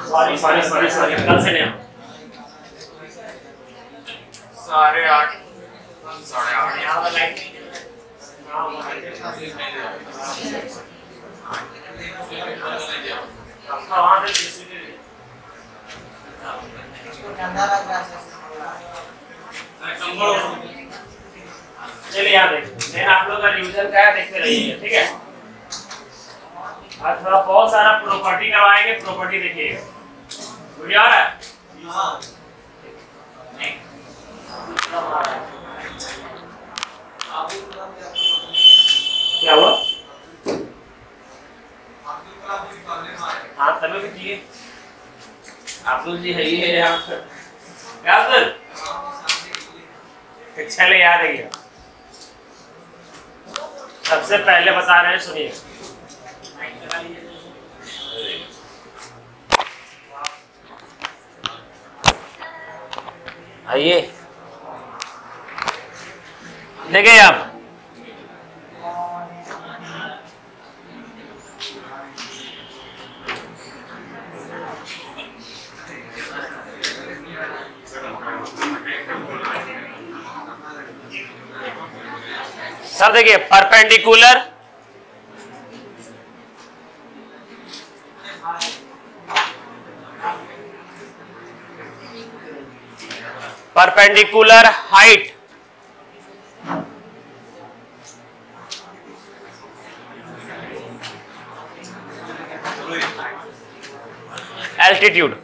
Sorry कल से नहीं साढ़े आठ यहाँ पर लाइट चलिए यहाँ देखिए आप लोग का रिवीजन क्या है देखते रहिए, ठीक है। आज थोड़ा बहुत सारा प्रॉपर्टी करवाएंगे, प्रॉपर्टी देखिएगा। वीडियो आ रहा है? क्या हुआ? हाँ तभी भी किए अब्दुल जी है ये यहाँ क्या अब्दुल? चले याद है ये सबसे पहले बता रहे हैं, सुनिए। आइए देखिए आप सर देखिए perpendicular height altitude.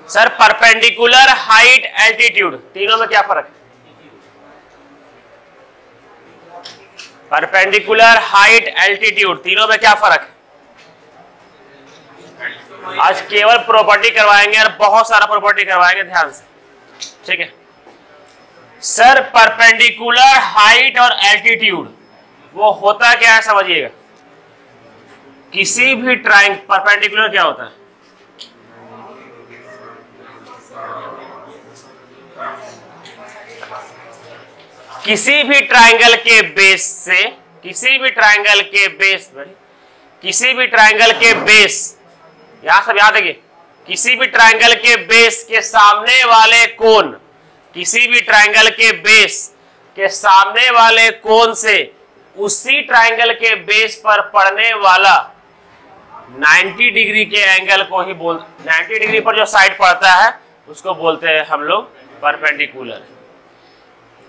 Sir perpendicular height altitude तीनों में क्या फर्क है? परपेंडिकुलर हाइट एल्टीट्यूड तीनों में क्या फर्क है? आज केवल प्रॉपर्टी करवाएंगे और बहुत सारा प्रॉपर्टी करवाएंगे, ध्यान से, ठीक है। सर परपेंडिकुलर हाइट और एल्टीट्यूड वो होता क्या है समझिएगा। किसी भी ट्रायंगल परपेंडिकुलर क्या होता है? किसी भी ट्रायंगल के बेस से यहां सब याद है, किसी भी ट्रायंगल के बेस के सामने वाले कोण, किसी भी ट्रायंगल के बेस के सामने वाले कोण से उसी ट्रायंगल के बेस पर पड़ने वाला 90 डिग्री के एंगल को ही 90 डिग्री पर जो साइड पड़ता है उसको बोलते हैं हम लोग परपेंडिकुलर।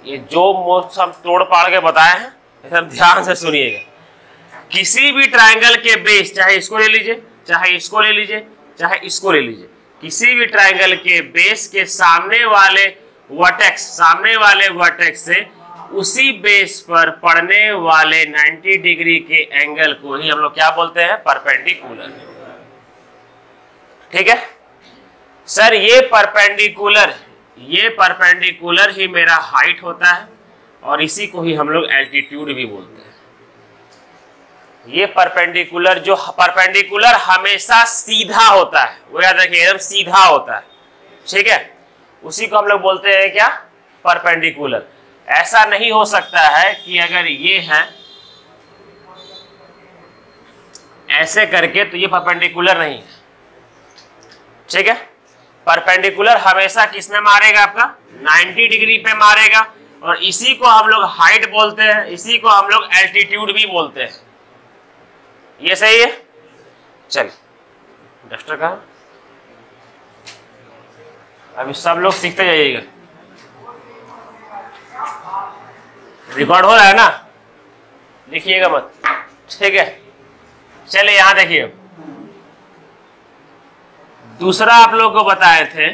ये जो मोस्ट हम तोड़ पाड़ के बताए हैं एकदम ध्यान से सुनिएगा। किसी भी ट्रायंगल के बेस, चाहे इसको ले लीजिए, चाहे इसको ले लीजिए, चाहे इसको ले लीजिए, किसी भी ट्रायंगल के बेस के सामने वाले वर्टेक्स से उसी बेस पर पड़ने वाले 90 डिग्री के एंगल को ही हम लोग क्या बोलते हैं? परपेंडिकुलर। ठीक है सर, ये परपेंडिकुलर ही मेरा हाइट होता है और इसी को ही हम लोग एल्टीट्यूड भी बोलते हैं। ये परपेंडिकुलर हमेशा सीधा होता है, वो याद रखिए, एकदम सीधा होता है, ठीक है। उसी को हम लोग बोलते हैं क्या? परपेंडिकुलर। ऐसा नहीं हो सकता है कि अगर ये है ऐसे करके तो ये परपेंडिकुलर नहीं है, ठीक है। परपेंडिकुलर हमेशा किस में मारेगा? आपका 90 डिग्री पे मारेगा और इसी को हम लोग हाइट बोलते हैं, इसी को हम लोग एल्टीट्यूड भी बोलते हैं। ये सही है? चलिए, डस्टर कहाँ? अभी सब लोग सीखते जाइएगा। रिकॉर्ड हो रहा है ना? लिखिएगा मत, ठीक है। चलिए यहां देखिए, दूसरा आप लोगों को बताए थे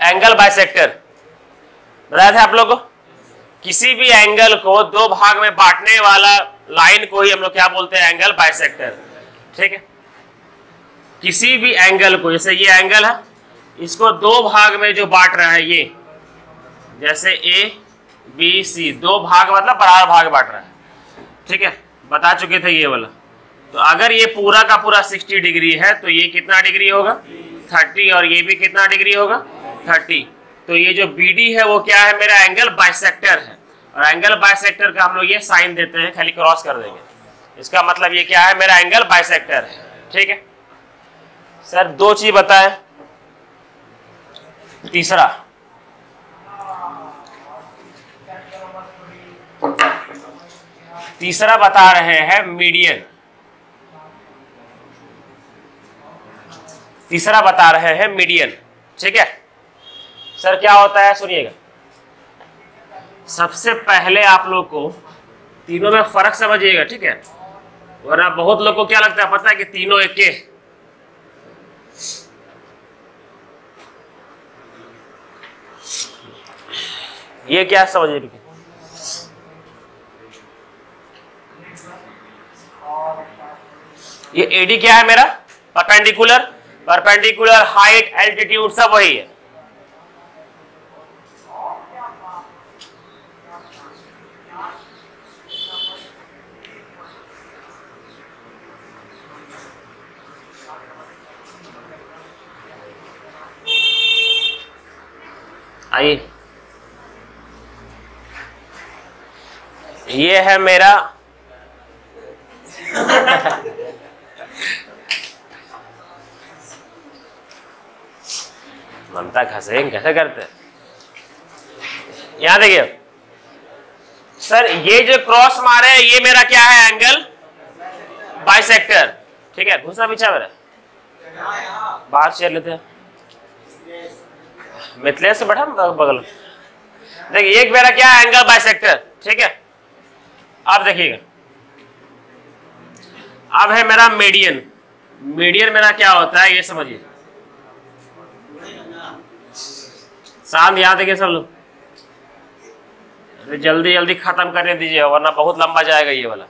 एंगल बाइसेक्टर। बताया था आप लोगों को, किसी भी एंगल को दो भाग में बांटने वाला लाइन को ही हम लोग क्या बोलते हैं? एंगल बाइसेक्टर, ठीक है। किसी भी एंगल को, जैसे ये एंगल है, इसको दो भाग में जो बांट रहा है, ये जैसे ए बी सी, दो भाग मतलब बराबर भाग बांट रहा है, ठीक है। बता चुके थे ये वाला। तो अगर ये पूरा का पूरा 60 डिग्री है तो ये कितना डिग्री होगा? 30, और ये भी कितना डिग्री होगा? 30। तो ये जो BD है वो क्या है? मेरा एंगल बाइसेक्टर है। और एंगल बाइसेक्टर का हम लोग ये साइन देते हैं, खाली क्रॉस कर देंगे। इसका मतलब ये क्या है, मेरा एंगल बाइसेक्टर है। ठीक है सर, दो चीज बताएं। तीसरा बता रहे हैं मीडियन। तीसरा बता रहे हैं मीडियन। ठीक है सर, क्या होता है सुनिएगा। सबसे पहले आप लोग को तीनों में फर्क समझिएगा, ठीक है, वरना बहुत लोग को क्या लगता है पता है कि तीनों एक के। ये क्या समझिए, ये एडी क्या है मेरा, परपेंडिकुलर। परपेंडिकुलर, हाइट, एल्टीट्यूड सब वही है। आइए, ये है मेरा ममता घसेंगे कैसे करते हैं। यहां देखिए सर, ये जो क्रॉस मारे ये मेरा क्या है, एंगल बाइसेक्टर। ठीक है, घुसना पीछा मेरा, बाहर चल लेते हैं, मिथलेश से बैठा बगल। देखिए एक मेरा क्या है, एंगल बाइसेक्टर। ठीक है, अब देखिएगा, अब है मेरा मीडियन। मीडियन मेरा क्या होता है ये समझिए। शांत, यहां देखिए सब लोग, जल्दी जल्दी खत्म करने दीजिए वरना बहुत लंबा जाएगा ये वाला।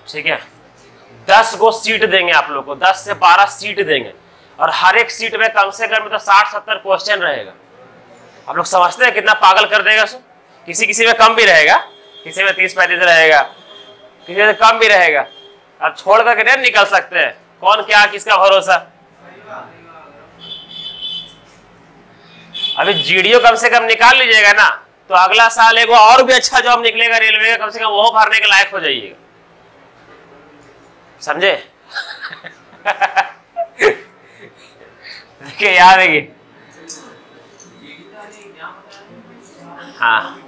ठीक है, 10 गो सीट देंगे आप लोग को, 10 से 12 सीट देंगे, और हर एक सीट में कम से कम तो 60-70 क्वेश्चन रहेगा। आप लोग समझते हैं कितना पागल कर देगा सो? किसी किसी में कम भी रहेगा, किसी में 30-35 रहेगा, किसी में कम भी रहेगा। अब छोड़ करके नहीं निकल सकते हैं, कौन क्या किसका भरोसा। अभी जीडीओ कम से कम निकाल लीजिएगा ना, तो अगला साल एक और भी अच्छा जॉब निकलेगा रेलवे का, कम से कम वो भरने के लायक हो जाइएगा, समझे? देखिए याद है कि हाँ,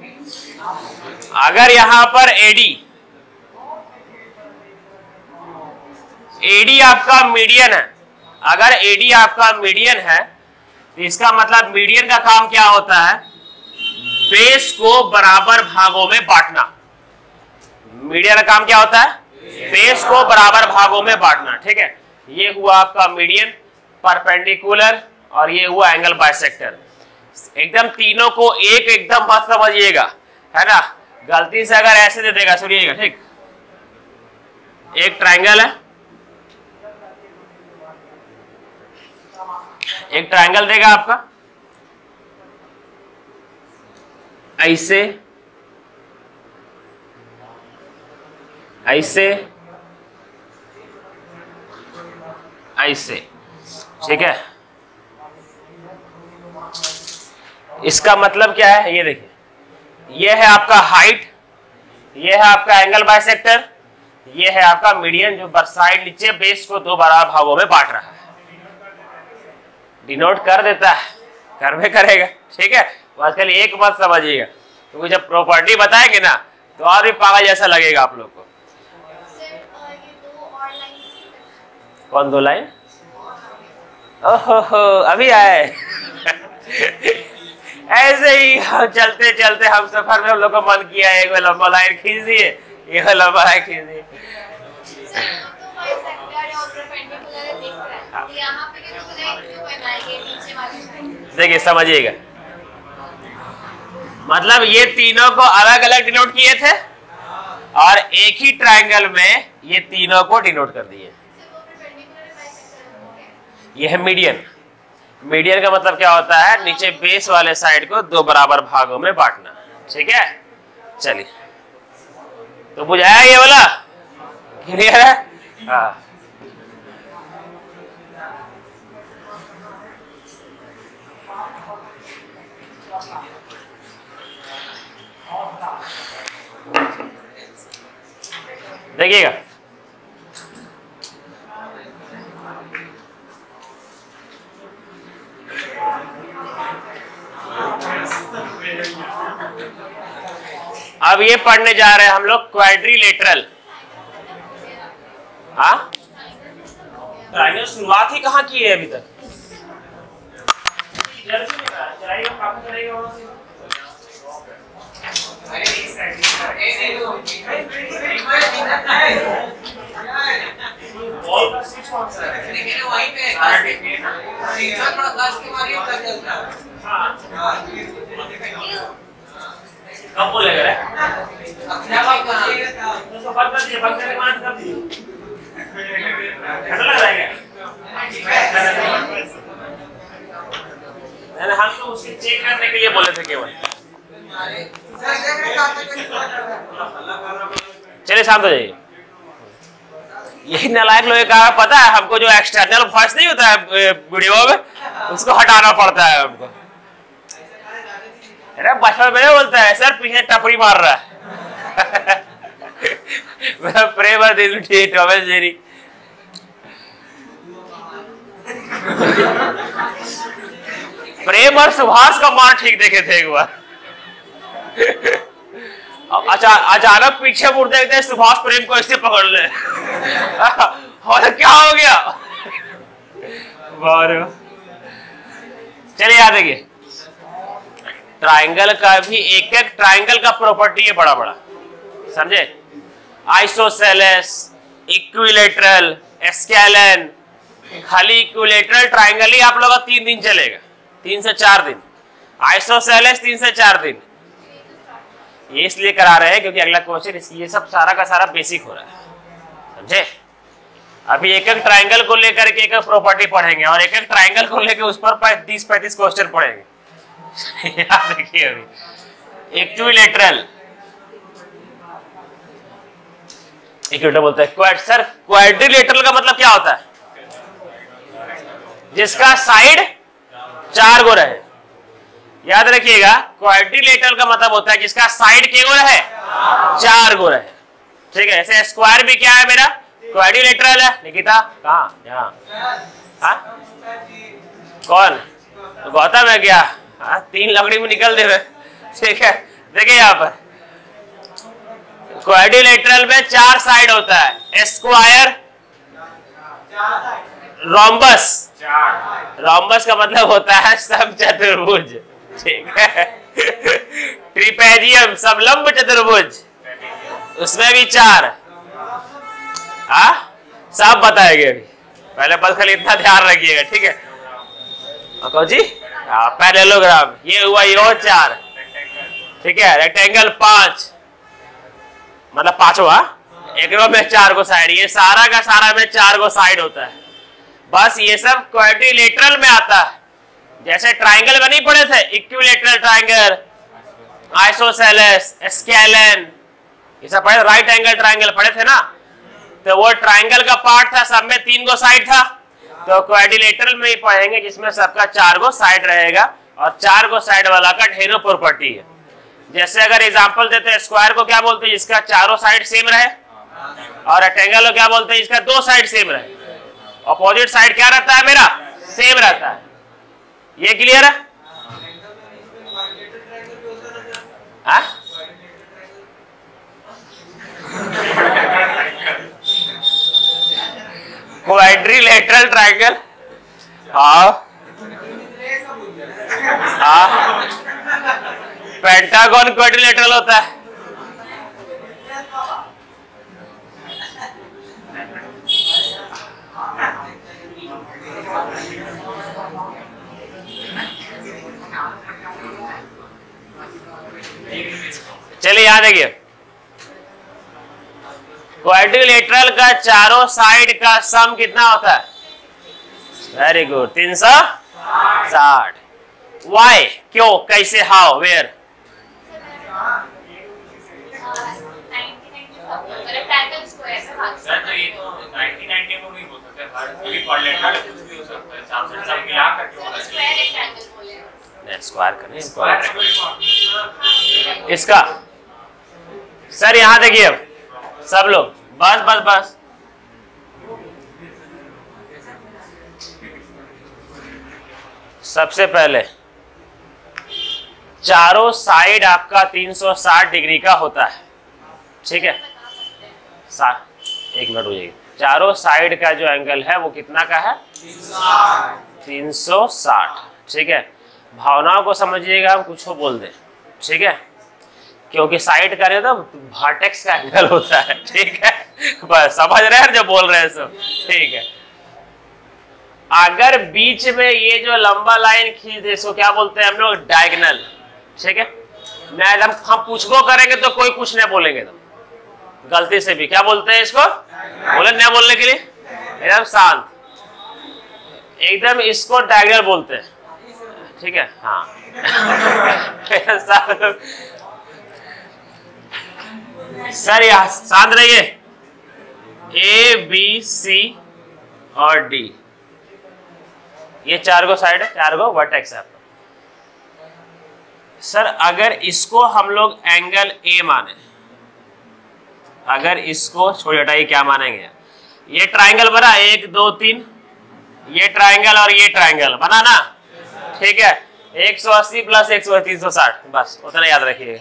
अगर यहां पर एडी आपका मीडियन है, अगर एडी आपका मीडियन है तो इसका मतलब मीडियन का काम क्या होता है, बेस को बराबर भागों में बांटना। मीडियन का काम क्या होता है, बेस को बराबर भागों में बांटना। ठीक है, ये हुआ आपका मीडियन, परपेंडिकुलर, और ये हुआ एंगल बाइसेक्टर। एकदम तीनों को एक एकदम मत समझिएगा, है ना। गलती से अगर ऐसे दे देगा, सुनिएगा ठीक, एक ट्रायंगल है, एक ट्रायंगल देगा आपका ऐसे ऐसे ऐसे, ठीक है। इसका मतलब क्या है, ये देखिए, ये है आपका हाइट, ये है आपका एंगल बाइसेक्टर, ये है आपका मीडियन जो साइड नीचे बेस को 2 बराबर भागों में बांट रहा है। डिनोट कर देता है, करवे करेगा, ठीक है। आजकल एक बात समझिएगा, क्योंकि जब प्रॉपर्टी बताएंगे ना तो और भी पागल जैसा लगेगा आप लोग को। कौन 2 लाइन? ओहो अभी आए। ऐसे ही चलते चलते हम सफर में हम लोग को मन किया एक लंबा लाइन खींच दिए, एक लंबा लाइन खींच दिए। देखिए समझिएगा, मतलब ये तीनों को अलग अलग डिनोट किए थे और एक ही ट्रायंगल में ये तीनों को डिनोट कर दिए। ये है मीडियन। मीडियन का मतलब क्या होता है, नीचे बेस वाले साइड को 2 बराबर भागों में बांटना। ठीक है, चलिए तो बुझाया ये वाला, क्लियर है? हाँ, देखिएगा, अब ये पढ़ने जा रहे हैं हम लोग क्वाड्रिलेटरल। हाँ, ट्रायंगल शुरुआत ही कहाँ की है अभी तक? कब बोलेगा रे? तो बंद कर दिए, बंद करने के बाद कर दिए। लग रहा है क्या? हम तो उसकी चेक करने के लिए बोले थे केवल। चलिए शांत हो जाइए। यही नालायक लोग का पता है हमको, जो एक्सटर्नल वॉइस नहीं होता है वीडियो में, उसको हटाना पड़ता है हमको। अरे बचपन में बोलता है सर पीछे टपरी मार रहा है। मेरा प्रेम और दिल ठीक टॉमेस जेरी। प्रेम और सुभाष का मार ठीक देखे थे एक बार। अचानक पीछे मुड़ देखते हैं सुभाष प्रेम को ऐसे पकड़ ले। और क्या हो गया? चलिए याद देखिए, ट्राइंगल का भी एक एक ट्राइंगल का प्रॉपर्टी है बड़ा बड़ा, समझे? Isosceles, equilateral, scalene. खाली इक्विलेटरल ट्राइंगल ही आप लोग का 3 दिन चलेगा, 3 से 4 दिन। आइसोसेलेस 3 से 4 दिन। ये इसलिए करा रहे हैं क्योंकि अगला क्वेश्चन इसकी ये सब सारा का सारा बेसिक हो रहा है, समझे? अभी एक एक ट्राइंगल को लेकर के एक एक प्रॉपर्टी पढ़ेंगे और एक एक ट्राइंगल को लेकर उस पर 30-35 क्वेश्चन पढ़ेंगे। देखिए अभी इक्विलेटरल, इक्विलेटरल बोलते हैं सर। क्वाड्रिलेटरल का मतलब क्या होता है? जिसका साइड 4 गो रहे। याद रखिएगा, क्वाड्रिलेटरल का मतलब होता है जिसका साइड के गो रहे, 4 गो रहे। ठीक है, ऐसे स्क्वायर भी क्या है मेरा? क्वाड्रिलेटरल है। निकिता कहाँ? यहाँ। कौन? गौतम है क्या? 3 लकड़ी में निकल दे। ठीक है, देखिए यहाँ पर क्वाड्रिलेटरल में 4 साइड होता है। Square, rhombus. रोम्बस का मतलब होता है समचतुर्भुज। ठीक है, ट्रिपेजियम, समलंब चतुर्भुज, उसमें भी 4। सब बताएंगे अभी, पहले बस खाली इतना ध्यान रखिएगा। ठीक है कौन जी? पैरेललोग्राम, ये हुआ ये और 4। ठीक है, रेक्टेंगल 5, मतलब 5वां, एक में 4 को साइड। ये सारा का सारा में 4 को साइड होता है। बस ये सब क्वाड्रिलेटरल में आता है। जैसे ट्राइंगल में नहीं पढ़े थे, इक्विलेटरल ट्राइंगल, आइसोसेलेस, स्केलन, ये सब पढ़े। राइट एंगल ट्राइंगल पढ़े थे ना, तो वो ट्राइंगल का पार्ट था, सब में 3 गो साइड था। तो क्वाड्रिलेटरल में ही पढ़ेंगे जिसमें सबका 4 गो साइड रहेगा और 4 गो साइड वाला का ढेरों प्रॉपर्टी है। जैसे अगर एग्जांपल देते हैं, स्क्वायर को क्या बोलते हैं? जिसका 4 साइड सेम रहे। और रेक्टेंगल को क्या बोलते हैं? जिसका 2 साइड सेम रहे। अपोजिट साइड क्या रहता है मेरा? सेम रहता है। ये क्लियर है? क्वाड्रिलेटरल ट्राइंगल, हाँ पेंटागन क्वाड्रिलेटरल होता है। चलिए याद देखिए, क्वाड्रिलेटरल का चारों साइड का सम कितना होता है? Very good, 360। वाई? क्यों? कैसे? हाउ? वेयर? स्क्वायर करें इसका। सर यहाँ देखिए, अब सब लोग बस बस बस। सबसे पहले चारों साइड आपका 360 डिग्री का होता है, ठीक है। एक मिनट हो जाएगी। चारों साइड का जो एंगल है वो कितना का है? 360, ठीक है। भावनाओं को समझिएगा, हम कुछ बोल दें, ठीक है, क्योंकि साइड का तो वर्टेक्स का एंगल होता है, ठीक है। बस समझ रहे हैं जो बोल रहे हैं सब, ठीक है। अगर बीच में ये जो लंबा लाइन खींच दे इसको क्या बोलते हैं हम लोग? डायगोनल, ठीक है। मैं एकदम हम पूछबो करेंगे तो कोई कुछ नहीं बोलेंगे, तो गलती से भी क्या बोलते हैं इसको? बोले नहीं बोलने के लिए, एकदम शांत, एकदम इसको डायगोनल बोलते हैं, ठीक है। हाँ सर यहाँ शांत रहिए। ए बी सी और डी, ये चार गो साइड है, चार गो वर्टेक्स है आपका। सर अगर इसको हम लोग एंगल ए माने, अगर इसको छोड़ हटाइए, क्या मानेंगे? ये ट्राइंगल बना 1 2 3, ये ट्राइंगल और ये ट्राइंगल बना ना, ठीक है। 180 प्लस 180 360, बस उतना याद रखिए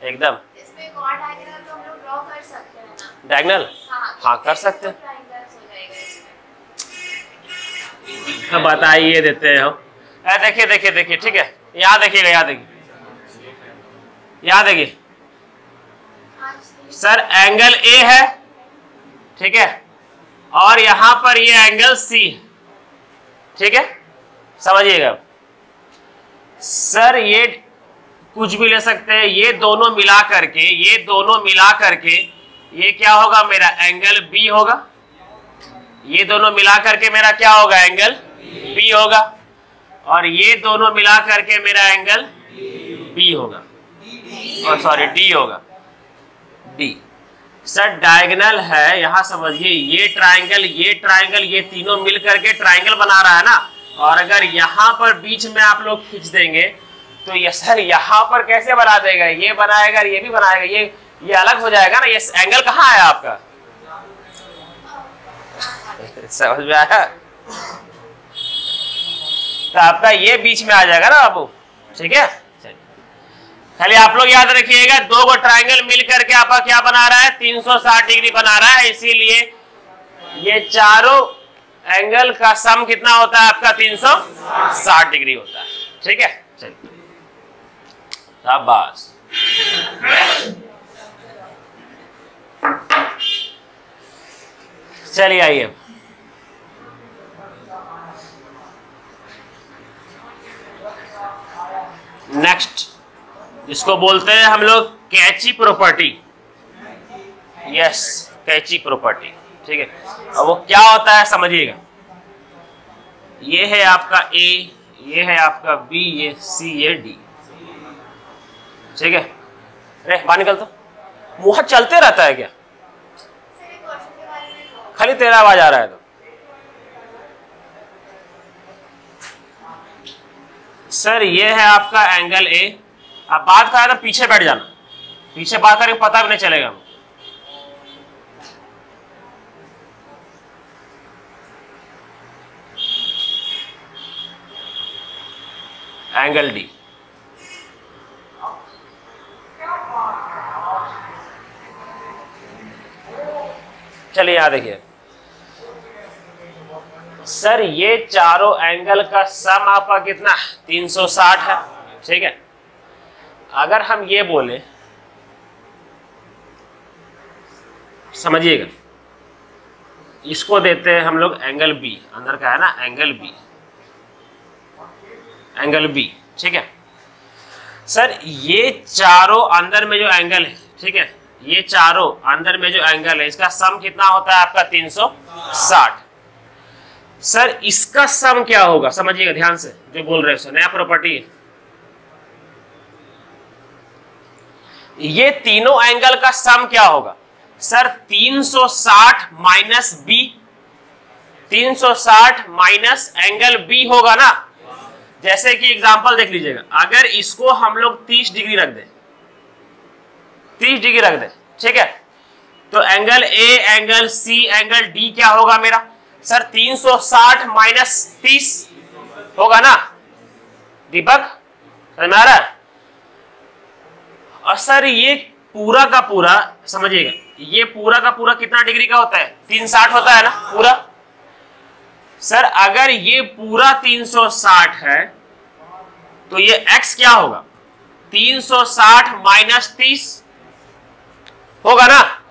एकदम। इसमें एक और डायग्राम तो हम लोग ड्रॉ कर सकते हैं ना? डायगोनल? हाँ कर सकते हैं। तो बताइए देते हो। देखिए देखिए देखिए, ठीक है, यहाँ देखिएगा, यहाँ देखिए, यहाँ देखिए सर, एंगल ए है, ठीक है, और यहां पर ये एंगल सी है, ठीक है। समझिएगा सर, ये कुछ भी ले सकते हैं, ये दोनों मिला करके, ये दोनों मिला करके ये क्या होगा? मेरा एंगल बी होगा। ये दोनों मिला करके मेरा क्या होगा? एंगल बी होगा। और ये दोनों मिला करके मेरा एंगल बी होगा, और सॉरी डी होगा, डी। सर डायगोनल है, यहां समझिए, ये ट्राइंगल, ये ट्राइंगल, ये तीनों मिल करके ट्राइंगल बना रहा है ना। और अगर यहां पर बीच में आप लोग खींच देंगे तो ये सर यहां पर कैसे बना देगा? ये बनाएगा, ये भी बनाएगा, ये अलग हो जाएगा ना। ये एंगल कहाँ आया आपका? समझ में आया? तो आपका ये बीच में आ जाएगा ना बाबू, ठीक है। खाली आप लोग याद रखिएगा, दो गो ट्राइंगल मिल करके आपका क्या बना रहा है? 360 डिग्री बना रहा है। इसीलिए ये चारों एंगल का सम कितना होता है आपका? 360 डिग्री होता है, ठीक है। चलिए शाबाश। चलिए आइए, नेक्स्ट इसको बोलते हैं हम लोग कैची प्रॉपर्टी। यस, कैची प्रॉपर्टी, ठीक है। अब वो क्या होता है समझिएगा। ये है आपका ए, ये है आपका बी, ये सी, ये डी, ठीक है। अरे बाहर निकल, तो मुंह चलते रहता है क्या? खाली तेरा आवाज आ रहा है। तो सर ये है आपका एंगल ए। आप बात कर रहे तो पीछे बैठ जाना, पीछे बात करेंगे पता भी नहीं चलेगा। एंगल डी, चलिए यहां देखिए सर, ये चारों एंगल का सम आपका कितना? 360 है, ठीक है। अगर हम ये बोले, समझिएगा, इसको देते हैं हम लोग एंगल बी, अंदर का है ना एंगल बी, एंगल बी, ठीक है। सर ये चारों अंदर में जो एंगल है, ठीक है, ये चारों अंदर में जो एंगल है इसका सम कितना होता है आपका? 360। सर इसका सम क्या होगा? समझिएगा ध्यान से, जो बोल रहे हैं नया प्रॉपर्टी है। ये तीनों एंगल का सम क्या होगा? Sir 360 minus B, 360 minus angle B होगा ना। जैसे कि एग्जांपल देख लीजिएगा, अगर इसको हम लोग 30 डिग्री रख दें, 30 डिग्री रख दें, ठीक है, तो angle A, angle C, angle D क्या होगा मेरा सर? 360 माइनस 30 होगा ना दीपक, समझ में आ रहा है? और सर ये पूरा का पूरा समझिएगा, ये पूरा का पूरा कितना डिग्री का होता है? 360 होता है ना पूरा। सर अगर ये पूरा 360 है तो ये x क्या होगा? 360 माइनस 30 होगा ना।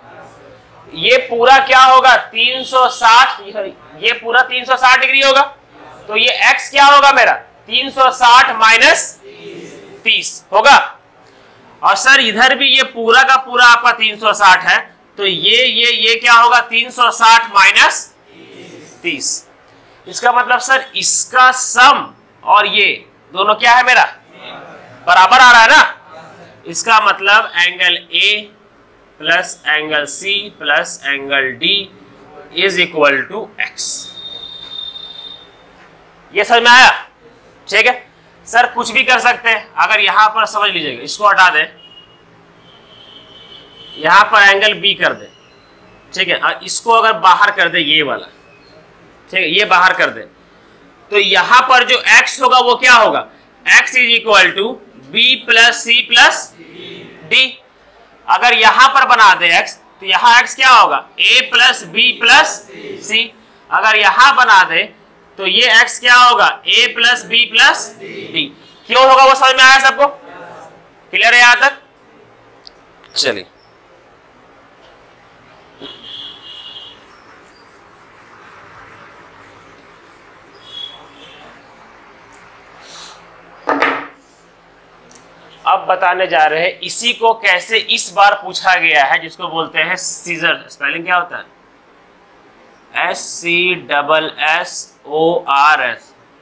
ये पूरा क्या होगा? 360, ये पूरा 360 डिग्री होगा, तो ये x क्या होगा मेरा? 360 माइनस 30 होगा। और सर इधर भी ये पूरा का पूरा आपका 360 है, तो ये क्या होगा? 360 माइनस 30। इसका मतलब सर इसका सम और ये दोनों क्या है मेरा? बराबर आ रहा है ना। इसका मतलब angle A plus angle C plus angle D is equal to X. ये समझ में आया? ठीक है सर, कुछ भी कर सकते हैं। अगर यहां पर समझ लीजिएगा, इसको हटा दें, यहां पर एंगल बी कर दे, ठीक है, और इसको अगर बाहर कर दे ये वाला, ठीक है, ये बाहर कर दे, तो यहां पर जो x होगा वो क्या होगा? x is equal to B plus C plus D. अगर यहां पर बना दे x, तो यहां x क्या होगा? a प्लस बी प्लस सी। अगर यहां बना दे तो ये x क्या होगा? a plus B plus D. क्यों होगा वो समझ में आया सबको? क्लियर है यहां तक? चलिए अब बताने जा रहे हैं इसी को कैसे इस बार पूछा गया है, जिसको बोलते हैं सीजर। स्पेलिंग क्या होता है? SCSSORS,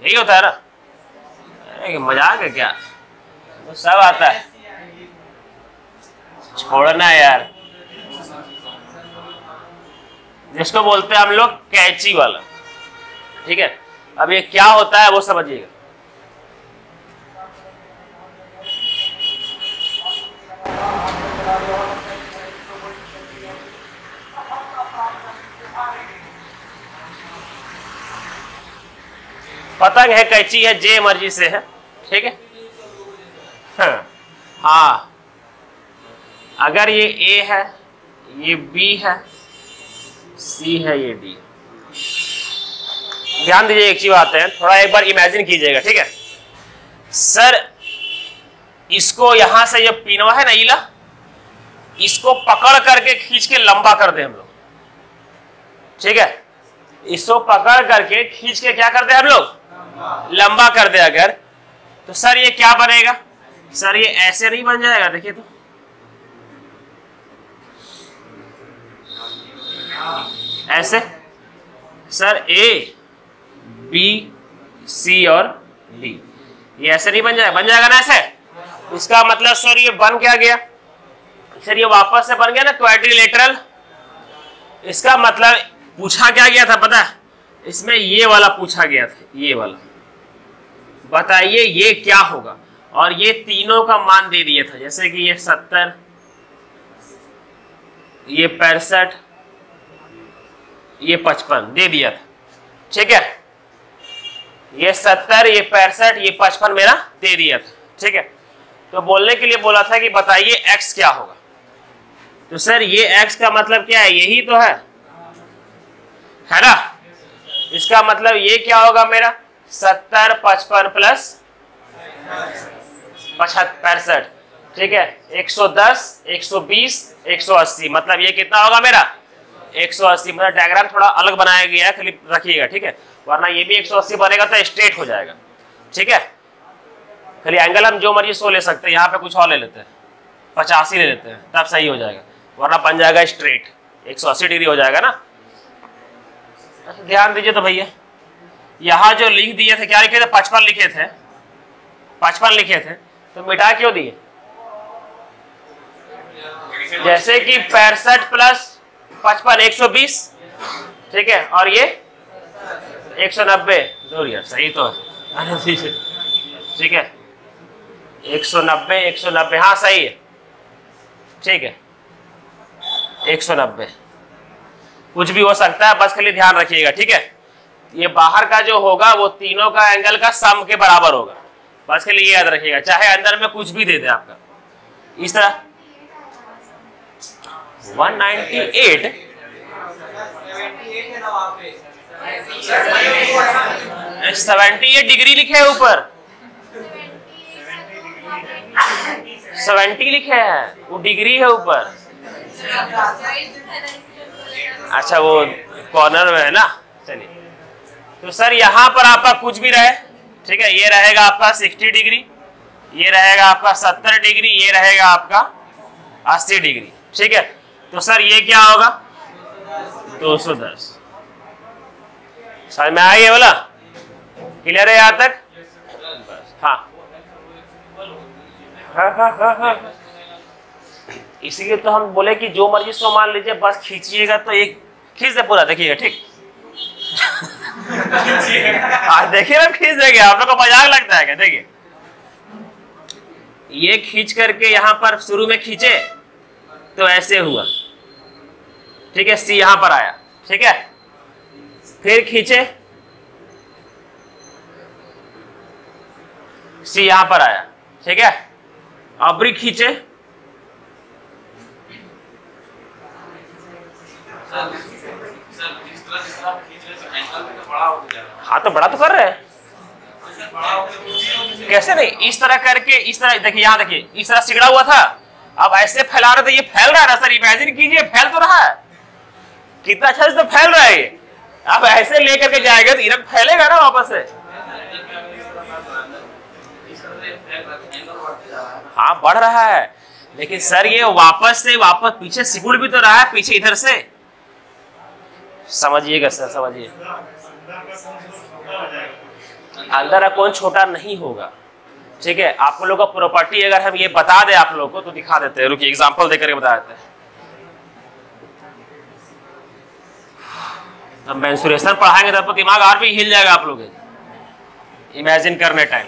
यही होता है ना? अरे मजाक है क्या? तो सब आता है, छोड़ना यार। जिसको बोलते हैं हम लोग कैची वाला, ठीक है। अब ये क्या होता है वो समझिएगा। पतंग है, कैची है, जे मर्जी से है, ठीक है। हाँ, अगर ये ए है, ये बी है, सी है, ये डी। ध्यान दीजिए एक चीज बात है, थोड़ा एक बार इमेजिन कीजिएगा, ठीक है। सर इसको यहां से ये पिनवा है ना इला, इसको पकड़ करके खींच के लंबा कर दे हम लोग, ठीक है। इसको पकड़ करके खींच के क्या कर दे हम लोग? लंबा कर दे अगर, तो सर ये क्या बनेगा? सर ये ऐसे नहीं बन जाएगा, देखिए तो ऐसे। सर ए बी सी और डी, ये ऐसे नहीं बन जाएगा? बन जाएगा ना ऐसे। इसका मतलब सर ये बन क्या गया? सर ये वापस से बन गया ना क्वाड्रिलेटरल। इसका मतलब पूछा क्या गया था पता है? इसमें ये वाला पूछा गया था, ये वाला। बताइए ये क्या होगा? और ये तीनों का मान दे दिया था, जैसे कि ये 70, ये 65, ये 55 दे दिया था, ठीक है। ये 70, ये 65, ये 55 मेरा दे दिया था, ठीक है। तो बोलने के लिए बोला था कि बताइए x क्या होगा। तो सर ये x का मतलब क्या है? यही तो है ना। इसका मतलब ये क्या होगा मेरा? 70 55 प्लस 65, ठीक है। 110 120 180, मतलब ये कितना होगा मेरा? 180। मतलब डायग्राम थोड़ा अलग बनाया गया है, खाली रखिएगा, ठीक है। वरना ये भी 180 बनेगा तो स्ट्रेट हो जाएगा, ठीक है। खाली एंगल हम जो मर्जी 100 ले सकते हैं, यहाँ पे कुछ और ले लेते हैं, 85 ले लेते हैं, तब सही हो जाएगा। वरना बन जाएगा स्ट्रेट, 180 डिग्री हो जाएगा ना। ध्यान दीजिए तो भैया, यहाँ जो लिख दिए थे, क्या लिखे थे? 55 लिखे थे, 55 लिखे थे, तो मिटा क्यों दिए? जैसे कि 65 प्लस 55 120, ठीक है, और ये 190 दूर यार, सही तो है, ठीक है। 190 190, हाँ सही है, ठीक है। 190, कुछ भी हो सकता है, बस खाली ध्यान रखिएगा, ठीक है। ये बाहर का जो होगा वो तीनों का एंगल का सम के बराबर होगा, बस खाली ये याद रखिएगा, चाहे अंदर में कुछ भी दे दे आपका। इस तरह 198 78 डिग्री लिखे है ऊपर, 70 लिखे है, वो डिग्री है ऊपर। अच्छा वो कॉर्नर में है ना, चलिए। तो सर यहाँ पर आपका कुछ भी रहे, ठीक है, ये रहेगा आपका 60 डिग्री, ये रहेगा आपका 70 डिग्री, ये रहेगा आपका 80 डिग्री, ठीक है। तो सर ये क्या होगा 210। समझ में आ गया बोला, क्लियर है यहाँ तक? हाँ हाँ। इसीलिए तो हम बोले कि जो मर्जी सो मान लीजिए, बस खींचिएगा तो एक खींच दे पूरा, देखिएगा, ठीक। देखिए ना, खींच देंगे, आप लोग को मजाक लगता है क्या? देखिए ये खींच करके यहाँ पर शुरू में खींचे तो ऐसे हुआ, ठीक है, सी यहाँ पर आया, ठीक है, फिर खींचे सी यहाँ पर आया, ठीक है, अब भी खींचे, हाँ तो बड़ा तो कर रहे हैं, कैसे नहीं, इस तरह करके, इस तरह देखिए, यहाँ देखिए, इस तरह सिगड़ा हुआ था, अब ऐसे फैला रहे थे, ये फैल रहा है ना सर, इमेजिन कीजिए, फैल तो रहा है, कितना अच्छा से तो फैल रहा है ये। अब ऐसे लेकर के जाएगा तो इधर फैलेगा ना वापस से, हाँ बढ़ रहा है, लेकिन सर ये वापस से वापस पीछे सिकुड़ भी तो रहा है, पीछे इधर से, समझिएगा सर, समझिए, अंदर कौन छोटा नहीं होगा, ठीक है। आप लोग का प्रॉपर्टी अगर हम ये बता दें आप लोग को तो दिखा देते हैं, रुकिए एग्जांपल देकर के बता देते हैं। अब मेंसुरेशन पढ़ाएंगे तब तो दिमाग और भी हिल जाएगा आप लोग इमेजिन करने टाइम।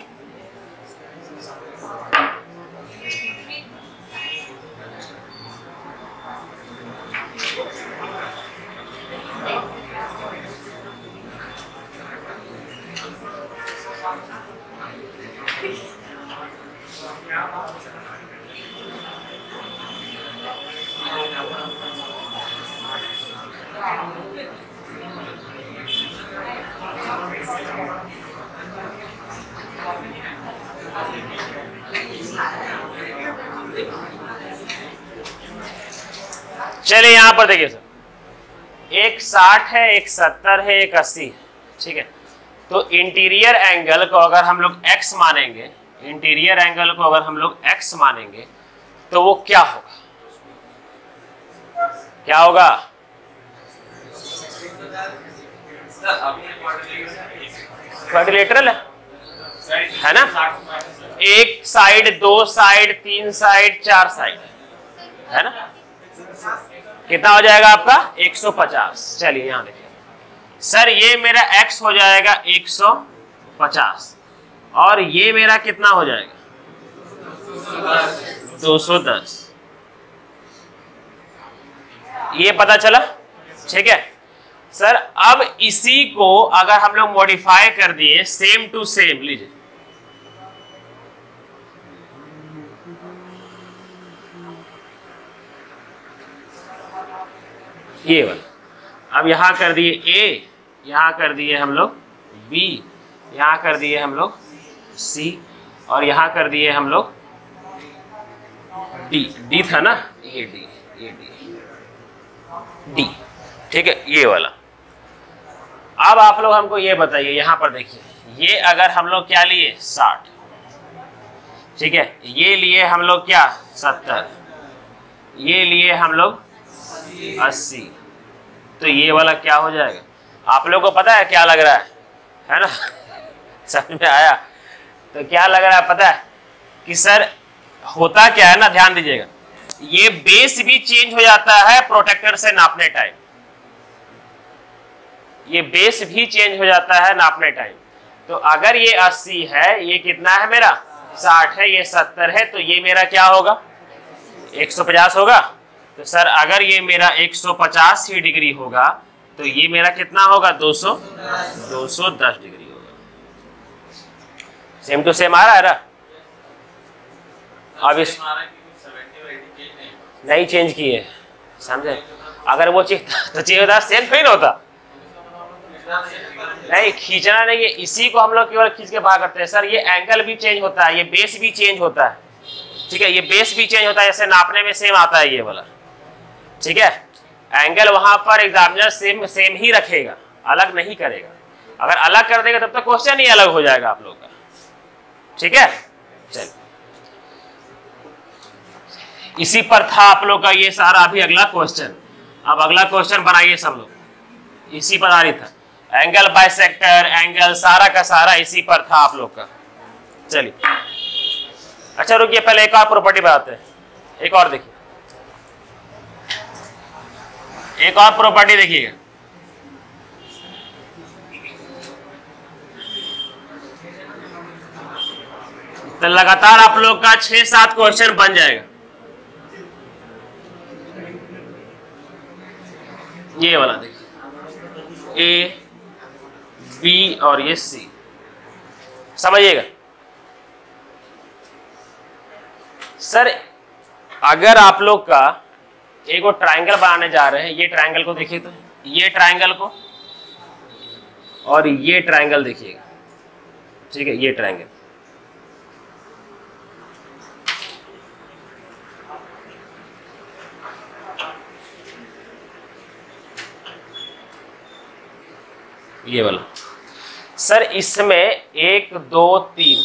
चलिए यहां पर देखिए सर, एक 60 है, एक 70 है, एक 80 है, ठीक है। तो इंटीरियर एंगल को अगर हम लोग x मानेंगे, इंटीरियर एंगल को अगर हम लोग x मानेंगे तो वो क्या होगा, क्या होगा? क्वाड्रिलेटरल है ना, एक साइड, दो साइड, तीन साइड, चार साइड, है ना। कितना हो जाएगा आपका 150। चलिए यहां देखिए सर, ये मेरा x हो जाएगा 150 और ये मेरा कितना हो जाएगा 210। ये पता चला, ठीक है सर। अब इसी को अगर हम लोग मॉडिफाई कर दिए, सेम टू सेम लीजिए, ये वाला, अब यहां कर दिए a, यहां कर दिए हम लोग b, यहां कर दिए हम लोग c और यहां कर दिए हम लोग d। d था ना, ये d, ये d, ठीक है, ये वाला। अब आप लोग हमको ये बताइए, यहां पर देखिए, ये अगर हम लोग क्या लिए 60, ठीक है, ये लिए हम लोग क्या 70, ये लिए हम लोग 80, तो ये वाला क्या हो जाएगा? आप लोगों को पता है क्या लग रहा है ना? समझ में आया? तो क्या लग रहा है पता है कि सर होता क्या है ना, ध्यान दीजिएगा, ये बेस भी चेंज हो जाता है प्रोटेक्टर से नापने टाइम, ये बेस भी चेंज हो जाता है नापने टाइम। तो अगर ये 80 है, ये कितना है मेरा 60 है, ये 70 है, तो ये मेरा क्या होगा 150 होगा, तो सर अगर ये मेरा 185 डिग्री होगा तो ये मेरा कितना होगा 210 डिग्री होगा। सेम टू सेम आ रहा है ना? अब इस नहीं चेंज किए, समझे? अगर वो चीज तो चाहिए सेम थोड़ी ना होता। नहीं खींचना नहीं है, इसी को हम लोग केवल खींच के बाहर करते हैं। सर ये एंगल भी चेंज होता है, ये बेस भी चेंज होता है, ठीक है? ये बेस भी चेंज होता है, जैसे नापने में सेम आता है ये वाला, ठीक है? एंगल वहां पर एग्जामिनर सेम ही रखेगा, अलग नहीं करेगा। अगर अलग कर देगा तब तो क्वेश्चन ही अलग हो जाएगा आप लोग का, ठीक है? चलिए, इसी पर था आप लोग का ये सारा अभी अगला क्वेश्चन। अब अगला क्वेश्चन बनाइए सब लोग, इसी पर आधारित था। एंगल बाइसेक्टर, एंगल सारा का सारा इसी पर था आप लोग का। चलिए अच्छा रुकिए, पहले एक और प्रॉपर्टी बताते हैं, एक और देखिए, एक और प्रॉपर्टी देखिएगा। तो लगातार आप लोग का 6-7 क्वेश्चन बन जाएगा। ये वाला देखिए, ए बी और ये सी, समझिएगा। सर अगर आप लोग का एक ट्रायंगल बनाने जा रहे हैं, ये ट्रायंगल को देखिए, तो ये ट्रायंगल को और ये ट्रायंगल देखिएगा, ठीक है? ये ट्रायंगल, ये वाला। सर इसमें 1 2 3,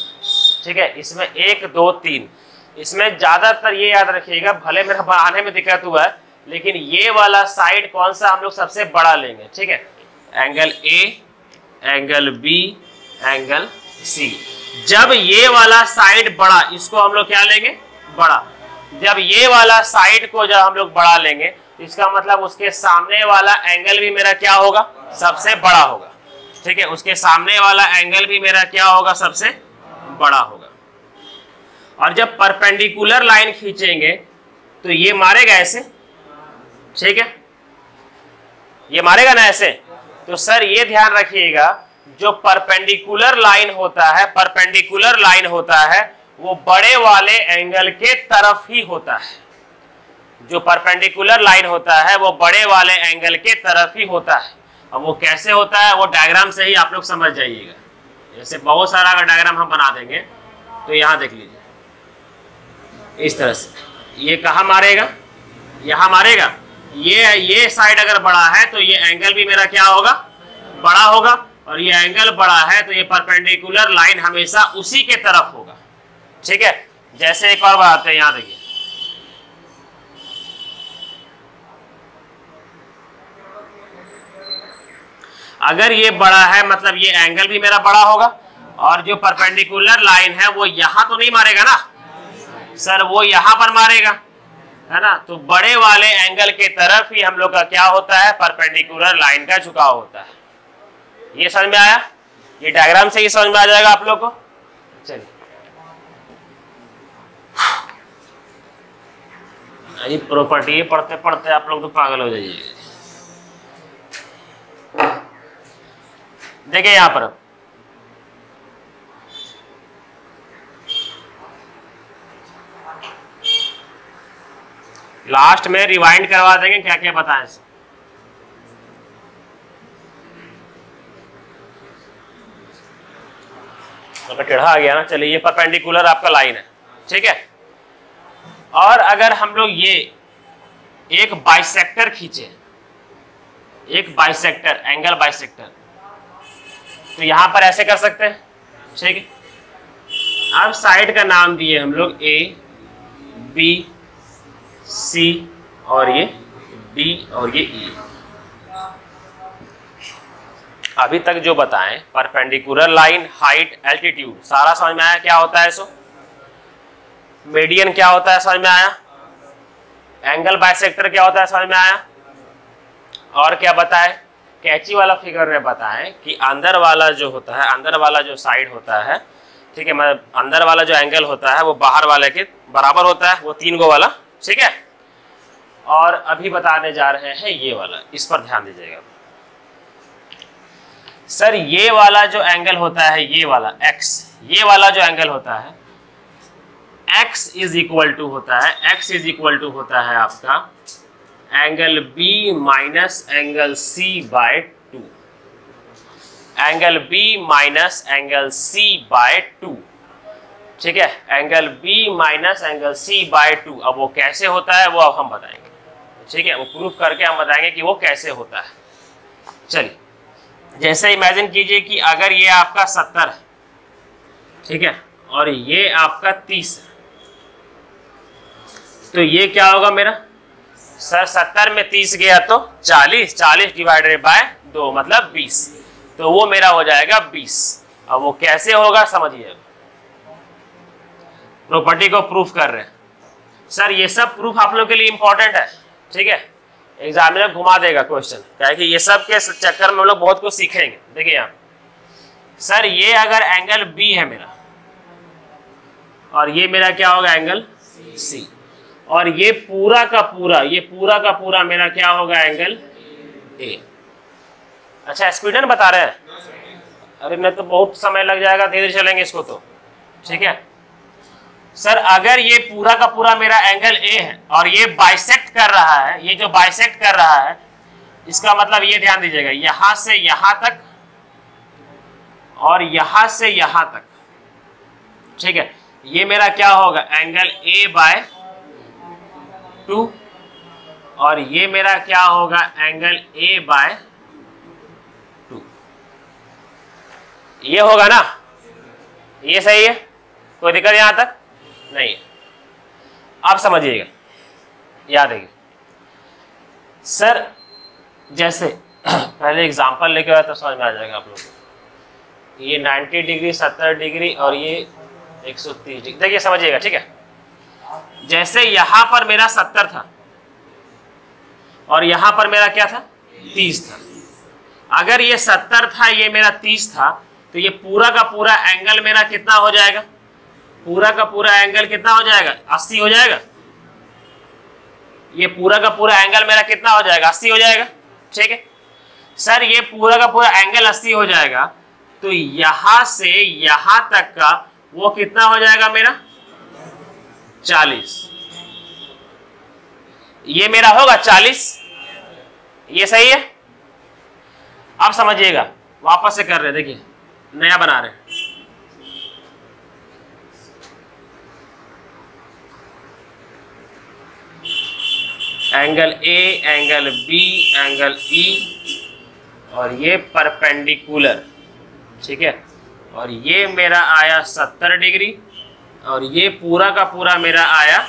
ठीक है? इसमें 1 2 3, इसमें ज्यादातर ये याद रखिएगा, भले मेरा बनाने में दिक्कत हुआ है, लेकिन ये वाला साइड कौन सा हम लोग सबसे बड़ा लेंगे, ठीक है? Angle A, angle B, angle C. जब ये वाला साइड बड़ा, इसको हम लोग क्या लेंगे? बड़ा। जब ये वाला साइड को जब हम लोग बड़ा लेंगे, इसका मतलब उसके सामने वाला एंगल भी मेरा क्या होगा? सबसे बड़ा होगा, ठीक है? उसके सामने वाला एंगल भी मेरा क्या होगा? सबसे बड़ा होगा। और जब परपेंडिकुलर लाइन खींचेंगे तो ये मारेगा ऐसे, ठीक है? ये मारेगा ना ऐसे। तो सर ये ध्यान रखिएगा, जो परपेंडिकुलर लाइन होता है, परपेंडिकुलर लाइन होता है वो बड़े वाले एंगल के तरफ ही होता है। जो परपेंडिकुलर लाइन होता है वो बड़े वाले एंगल के तरफ ही होता है। अब वो कैसे होता है वो डायग्राम से ही आप लोग समझ जाइएगा। जैसे बहुत सारा अगर डायग्राम हम बना देंगे तो यहाँ देख लीजिए, इस तरह से ये कहाँ मारेगा? यहाँ मारेगा। ये साइड अगर बड़ा है तो ये एंगल भी मेरा क्या होगा? बड़ा होगा। और ये एंगल बड़ा है तो ये परपेंडिकुलर लाइन हमेशा उसी के तरफ होगा, ठीक है? जैसे एक और बताते हैं, यहाँ देखिए, अगर ये बड़ा है मतलब ये एंगल भी मेरा बड़ा होगा, और जो परपेंडिकुलर लाइन है वो यहाँ तो नहीं मारेगा ना सर, वो यहाँ पर मारेगा, है ना? तो बड़े वाले एंगल के तरफ ही हम लोग का क्या होता है? परपेंडिकुलर लाइन का झुकाव होता है। ये समझ में आया? ये डायग्राम से ही समझ में आ जाएगा आप लोग को। चलिए ये प्रॉपर्टी पढ़ते पढ़ते आप लोग तो पागल हो जाइए। देखिए यहां पर लास्ट में रिवाइंड करवा देंगे क्या क्या बताएं। तो टेढ़ा आ गया ना। चलिए ये परपेंडिकुलर आपका लाइन है, ठीक है? और अगर हम लोग ये एक बाइसेक्टर खींचे, एक बाइसेक्टर, एंगल बाइसेक्टर, तो यहां पर ऐसे कर सकते हैं, ठीक है? अब साइड का नाम दिए हम लोग ए बी सी और ये डी और ये ई। अभी तक जो बताएं परपेंडिकुलर लाइन, हाइट, एल्टीट्यूड सारा समझ में आया क्या होता है? सो मीडियन क्या होता है समझ में आया? एंगल बाइसेक्टर क्या होता है समझ में आया? और क्या बताएं? कैंची वाला फिगर में बताएं कि अंदर वाला जो होता है, अंदर वाला जो साइड होता है, ठीक है, मतलब अंदर वाला जो एंगल होता है वो बाहर वाले के बराबर होता है, वो 3 गो वाला, ठीक है? और अभी बताने जा रहे हैं ये वाला, इस पर ध्यान दीजिएगा। सर ये वाला जो एंगल होता है, ये वाला x, ये वाला जो एंगल होता है x इज इक्वल टू होता है, x इज इक्वल टू होता है आपका angle B minus angle C by 2, angle B minus angle C by 2, ठीक है, angle B minus angle C by 2। अब वो कैसे होता है वो अब हम बताएंगे, ठीक है, वो प्रूफ करके हम बताएंगे कि वो कैसे होता है। चलिए, जैसे इमेजिन कीजिए कि अगर ये आपका 70 है, ठीक है, और ये आपका 30 है, तो ये क्या होगा मेरा? सर 70 में 30 गया तो 40, 40 डिवाइडेड बाय 2 मतलब 20, तो वो मेरा हो जाएगा 20। अब वो कैसे होगा समझिए, प्रॉपर्टी को प्रूफ कर रहे हैं। सर ये सब प्रूफ आप लोग के लिए इंपॉर्टेंट है, ठीक है, एग्जामिनर घुमा देगा क्वेश्चन, क्या कि ये सब के चक्कर में हम लोग बहुत कुछ सीखेंगे। देखिए यहाँ सर ये अगर एंगल B है मेरा, और ये मेरा क्या होगा एंगल C, और ये पूरा का पूरा मेरा क्या होगा एंगल A। अच्छा स्पीडन बता रहे हैं? अरे नहीं तो बहुत समय लग जाएगा, धीरे धीरे चलेंगे इसको तो, ठीक है। सर अगर ये पूरा का पूरा मेरा एंगल A है और ये बाइसेक्ट कर रहा है, ये जो बाइसेक्ट कर रहा है इसका मतलब ये ध्यान दीजिएगा, यहां से यहां तक और यहां से यहां तक, ठीक है, ये मेरा क्या होगा एंगल A बाय 2, और ये मेरा क्या होगा एंगल A बाय 2। ये होगा ना, ये सही है, कोई दिक्कत यहां तक नहीं है। आप समझिएगा, याद है सर, जैसे पहले एग्जांपल लेके आया तो समझ में आ जाएगा आप लोगों को। ये 90 डिग्री, 70 डिग्री और ये 130 डिग्री, देखिए समझिएगा, ठीक है। जैसे यहां पर मेरा 70 था और यहां पर मेरा क्या था 30 था, अगर ये 70 था ये मेरा 30 था, तो ये पूरा का पूरा एंगल मेरा कितना हो जाएगा? पूरा का पूरा एंगल कितना हो जाएगा? 80 हो जाएगा। ये पूरा का पूरा एंगल मेरा कितना हो जाएगा? 80 हो जाएगा, ठीक है। सर ये पूरा का पूरा एंगल 80 हो जाएगा, तो यहां से यहां तक का वो कितना हो जाएगा मेरा? 40। ये मेरा होगा 40, ये सही है। अब समझिएगा, वापस से कर रहे, देखिए नया बना रहे हैं। Angle A, angle B, angle E, और ये परपेंडिकुलर, ठीक है, और ये मेरा आया 70 डिग्री, और ये पूरा का पूरा मेरा आया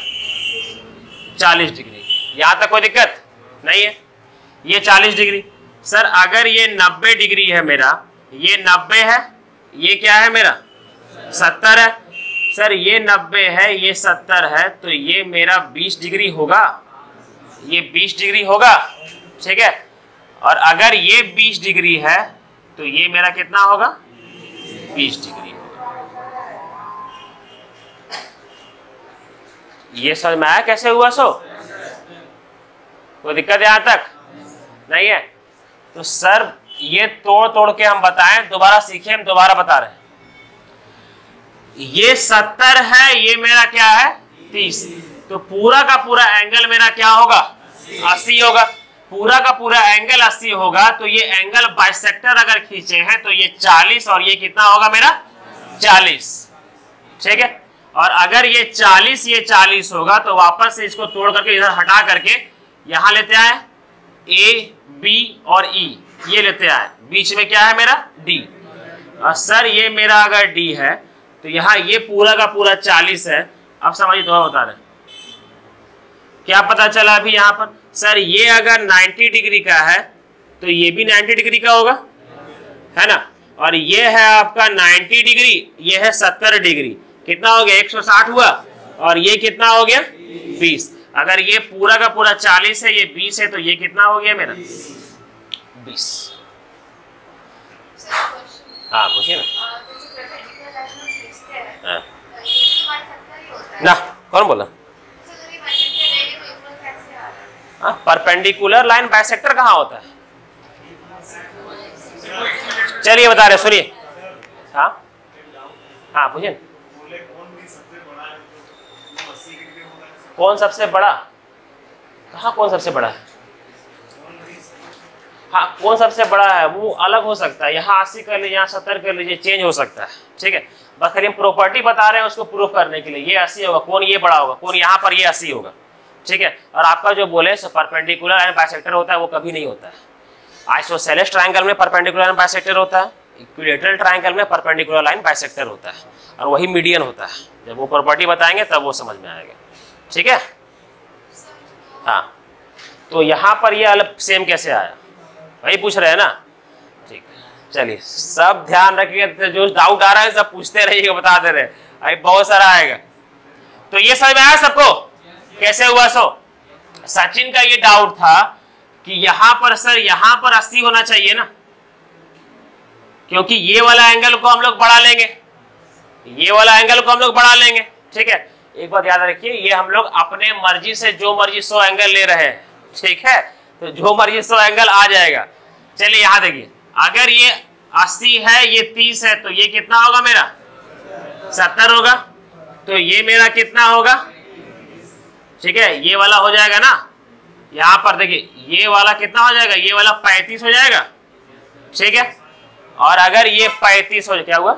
40 डिग्री। यहां तक कोई दिक्कत नहीं है। ये 40 डिग्री। सर अगर ये 90 डिग्री है मेरा, ये 90 है, ये क्या है मेरा 70 है। सर ये 90 है, ये 70 है, तो ये मेरा 20 डिग्री होगा, ये 20 डिग्री होगा, ठीक है। और अगर ये 20 डिग्री है तो ये मेरा कितना होगा? 20 डिग्री होगा। ये समझ में आया कैसे हुआ? सो कोई दिक्कत यहां तक नहीं है? तो सर ये तोड़ तोड़ के हम बताएं, दोबारा सीखें, हम दोबारा बता रहे हैं। ये 70 है, ये मेरा क्या है 30, तो पूरा का पूरा एंगल मेरा क्या होगा? 80 होगा। पूरा का पूरा एंगल 80 होगा, तो ये एंगल बाइसेक्टर अगर खींचे हैं तो ये 40 और ये कितना होगा मेरा 40, ठीक है। और अगर ये 40 ये 40 होगा, तो वापस से इसको तोड़ करके इधर हटा करके यहां लेते आए A, B और E, ये लेते आए, बीच में क्या है मेरा D। और सर ये मेरा अगर D है तो यहाँ ये पूरा का पूरा 40 है। अब समझिए, तो बता रहे क्या पता चला अभी यहाँ पर? सर ये अगर 90 डिग्री का है तो ये भी 90 डिग्री का होगा, है ना। और ये है आपका 90 डिग्री, ये है 70 डिग्री, कितना हो गया 160 हुआ, और ये कितना हो गया 20। अगर ये पूरा का पूरा 40 है, ये 20 है, तो ये कितना हो गया मेरा 20। हाँ पूछिए ना। ना कौन बोला? परपेंडिकुलर लाइन बाइसेक्टर कहाँ होता है? चलिए बता रहे, सुनिए। हाँ हाँ पूछिए। कौन सबसे बड़ा? कहाँ कौन सबसे बड़ा है? हाँ कौन सबसे बड़ा है वो अलग हो सकता है, यहाँ 80 कर लीजिए, यहाँ 70 कर लीजिए, चेंज हो सकता है, ठीक है। बस खाली हम प्रॉपर्टी बता रहे हैं उसको प्रूव करने के लिए। ये 80 होगा, कौन ये बड़ा होगा, कौन यहाँ पर ये 80 होगा, ठीक है। और आपका जो बोले परपेंडिकुलर एंड बाइसेक्टर होता है वो कभी नहीं होता है। आइसोसेलेस ट्रायंगल में परपेंडिकुलर एंड बाइसेक्टर होता है, इक्विलैटरल ट्रायंगल में परपेंडिकुलर लाइन बाइसेक्टर होता है, और वही मीडियन होता है। जब वो प्रॉपर्टी बताएंगे तब वो समझ में आएगा, ठीक है। हाँ तो यहाँ पर ये अलग सेम कैसे आया, वही पूछ रहे हैं ना, ठीक। चलिए सब ध्यान रखिएगा, जो डाउट आ रहा है सब पूछते रहिएगा, बता दे रहे, अभी बहुत सारा आएगा। तो ये समझ में आया सबको कैसे हुआ? सचिन का ये डाउट था कि यहाँ पर सर यहाँ पर 80 होना चाहिए ना, क्योंकि ये वाला एंगल को हम लोग बढ़ा लेंगे, ये वाला एंगल को हम लोग बढ़ा लेंगे, ठीक है। एक बात याद रखिए, ये हम लोग अपने मर्जी से जो मर्जी 100 एंगल ले रहे हैं, ठीक है। तो जो मर्जी 100 एंगल आ जाएगा। चलिए यहाँ देखिए, अगर ये 80 है, ये 30 है, तो ये कितना होगा मेरा? 70 होगा। तो ये मेरा कितना होगा? ठीक है, ये वाला हो जाएगा ना। यहाँ पर देखिए ये वाला कितना हो जाएगा? ये वाला 35 हो जाएगा, ठीक है। और अगर ये 35 हो जाए, क्या हुआ?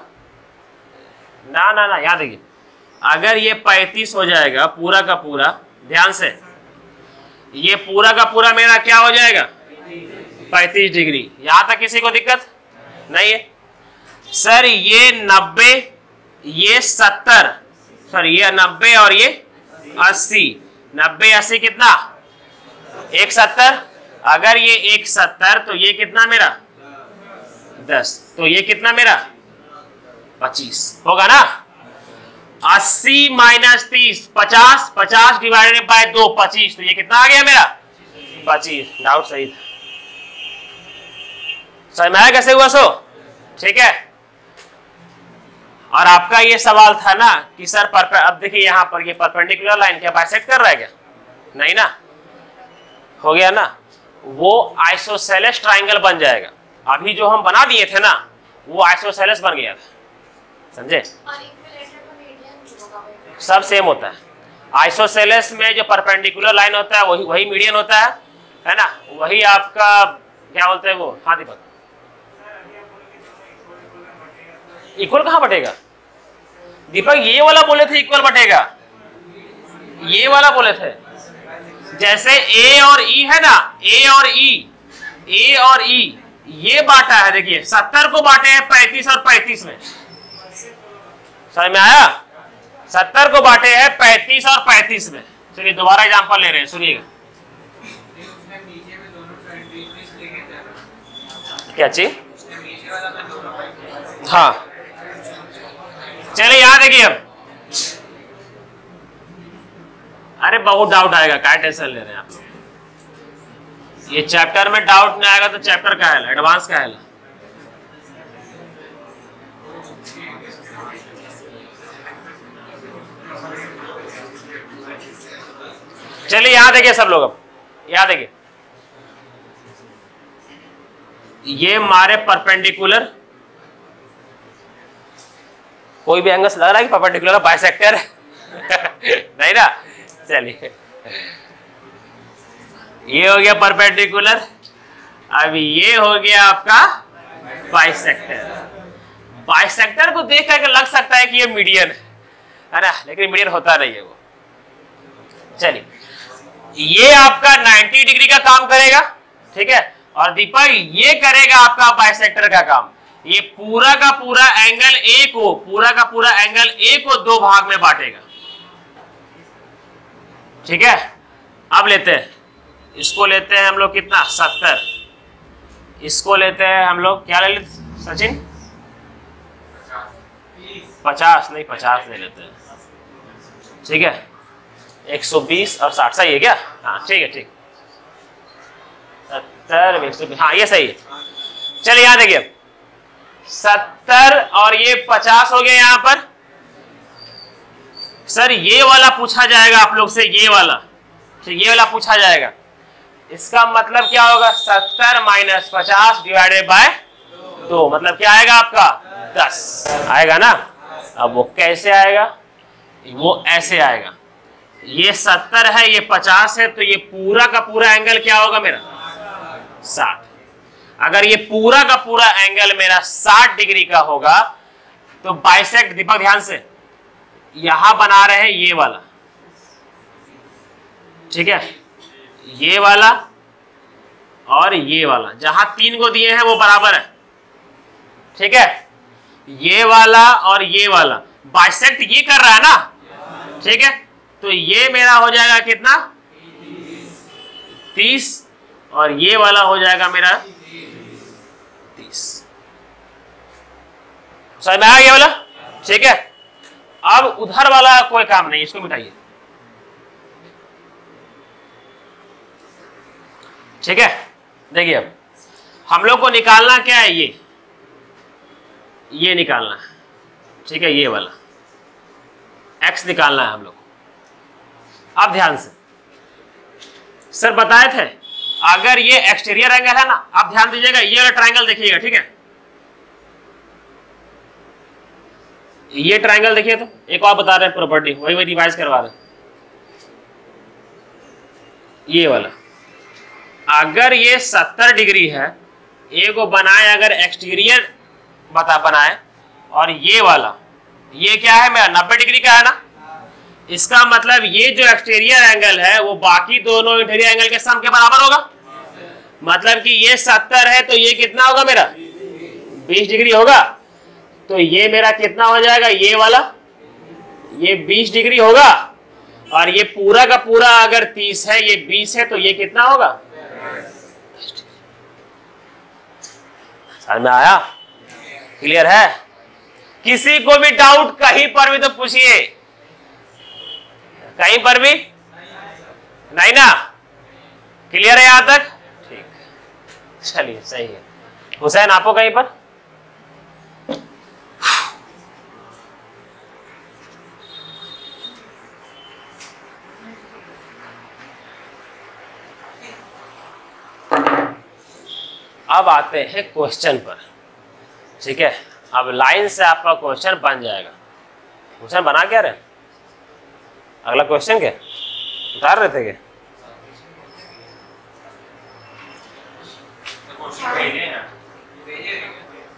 ना ना ना, यहाँ देखिए, अगर ये 35 हो जाएगा पूरा का पूरा, ध्यान से, ये पूरा का पूरा मेरा क्या हो जाएगा? 35 डिग्री। यहां तक किसी को दिक्कत नहीं है? सर ये 90, ये 70, सर ये 90 और ये 80, 90 80 कितना? 170। अगर ये 170 तो ये कितना मेरा? 10। तो ये कितना मेरा? 25 होगा ना। 80 माइनस 30 50, 50 डिवाइडेड बाय 2 25, तो ये कितना आ गया मेरा? 25। डाउट सही था, समझ में आया कैसे हुआ? ठीक है। और आपका ये सवाल था ना कि सर अब देखिए यहाँ पर ये परपेंडिकुलर लाइन क्या बाइसेक्ट कर रहा है क्या? नहीं ना, हो गया ना, वो आइसोसेलेस ट्राइंगल बन जाएगा। अभी जो हम बना दिए थे ना वो आइसोसेलेस बन गया था, समझे? सब सेम होता है। आइसोसेलेस में जो परपेंडिकुलर लाइन होता है वही मीडियन होता है ना, वही आपका क्या बोलते हैं वो। हाँ दीपक, इक्वल कहाँ बटेगा? दीपक ये वाला बोले थे इक्वल बटेगा, ये वाला बोले थे। जैसे ए और ई है ना, ए और ई ये बांटा है, देखिए 70 को बांटे हैं 35 और 35 में, समझ में आया? 70 को बांटे हैं 35 और 35 में। चलिए दोबारा एग्जांपल ले रहे हैं, सुनिएगा। क्या चीज? हाँ चलिए यहाँ देखिए अब, अरे बहुत डाउट आएगा, क्या टेंशन ले रहे हैं आप लोग? ये चैप्टर में डाउट नहीं आएगा तो चैप्टर का है, एडवांस का है। चलिए यहां देखिए सब लोग, अब यहां देखिए, ये हमारे परपेंडिकुलर, कोई भी एंगल लग रहा है कि परपेंडिकुलर बाइसेक्टर नहीं ना। चलिए ये हो गया परपेंडिकुलर, अभी ये हो गया आपका बाइसेक्टर। बाइसेक्टर को देख करके लग सकता है कि ये मीडियन है ना, लेकिन मीडियन होता नहीं है वो। चलिए ये आपका 90 डिग्री का काम करेगा, ठीक है, और दीपक ये करेगा आपका बाइसेक्टर का काम। ये पूरा का पूरा एंगल ए को, पूरा का पूरा एंगल ए को 2 भाग में बांटेगा, ठीक है। अब लेते हैं, इसको लेते हैं हम लोग कितना? 70। इसको लेते हैं हम लोग, क्या ले लेते सचिन? 50 नहीं, 50 ले लेते हैं, ठीक है। 120 और 60 सही है क्या? हाँ ठीक है, ठीक। 70 120, हाँ ये सही है। चलिए यहाँ देखिए, 70 और ये 50 हो गया। यहाँ पर सर ये वाला पूछा जाएगा आप लोग से, ये वाला, ठीक, ये वाला पूछा जाएगा। इसका मतलब क्या होगा 70 माइनस 50 डिवाइडेड बाय 2, मतलब क्या आएगा आपका 10 आएगा ना। अब वो कैसे आएगा, वो ऐसे आएगा, ये 70 है ये 50 है, तो ये पूरा का पूरा एंगल क्या होगा मेरा 60। अगर ये पूरा का पूरा एंगल मेरा 60 डिग्री का होगा तो बाइसेक्ट, दीपक ध्यान से, यहां बना रहे हैं ये वाला, ठीक है, ये वाला और ये वाला, जहां 3 को दिए हैं वो बराबर है, ठीक है, ये वाला और ये वाला बाइसेक्ट ये कर रहा है ना, ठीक है, तो ये मेरा हो जाएगा कितना 30 और ये वाला हो जाएगा मेरा 30। समझ में आ गया वाला, ठीक है। अब उधर वाला कोई काम नहीं, इसको मिटाइए, ठीक है। देखिए अब हम लोग को निकालना क्या है, ये निकालना है, ठीक है, ये वाला x निकालना है हम लोग को। अब ध्यान से, सर बताए थे अगर ये एक्सटीरियर एंगल है ना, आप ध्यान दीजिएगा, ये वाला ट्रायंगल देखिएगा, ठीक है, ये ट्रायंगल देखिए, तो एक और बता रहे हैं प्रॉपर्टी, वही रिवाइज करवा रहे हैं, ये वाला अगर ये 70 डिग्री है, ए को बनाए अगर एक्सटीरियर बनाए, और ये वाला ये क्या है मेरा 90 डिग्री का है ना, इसका मतलब ये जो एक्सटीरियर एंगल है वो बाकी दोनों इंटीरियर एंगल के सम के बराबर होगा। मतलब कि ये 70 है तो ये कितना होगा मेरा 20 डिग्री होगा, तो ये मेरा कितना हो जाएगा, ये वाला ये 20 डिग्री होगा, और ये पूरा का पूरा अगर 30 है ये 20 है, तो ये कितना होगा, समझ में आया, क्लियर है। किसी को भी डाउट कहीं पर भी तो पूछिए, कहीं पर भी नहीं ना, क्लियर है यहां तक, ठीक, चलिए सही है। हुसैन आपको कहीं पर, अब आते हैं क्वेश्चन पर, ठीक है। अब लाइन से आपका क्वेश्चन बन जाएगा। क्वेश्चन बना क्या रहे, अगला क्वेश्चन क्या उतार रहे थे क्या,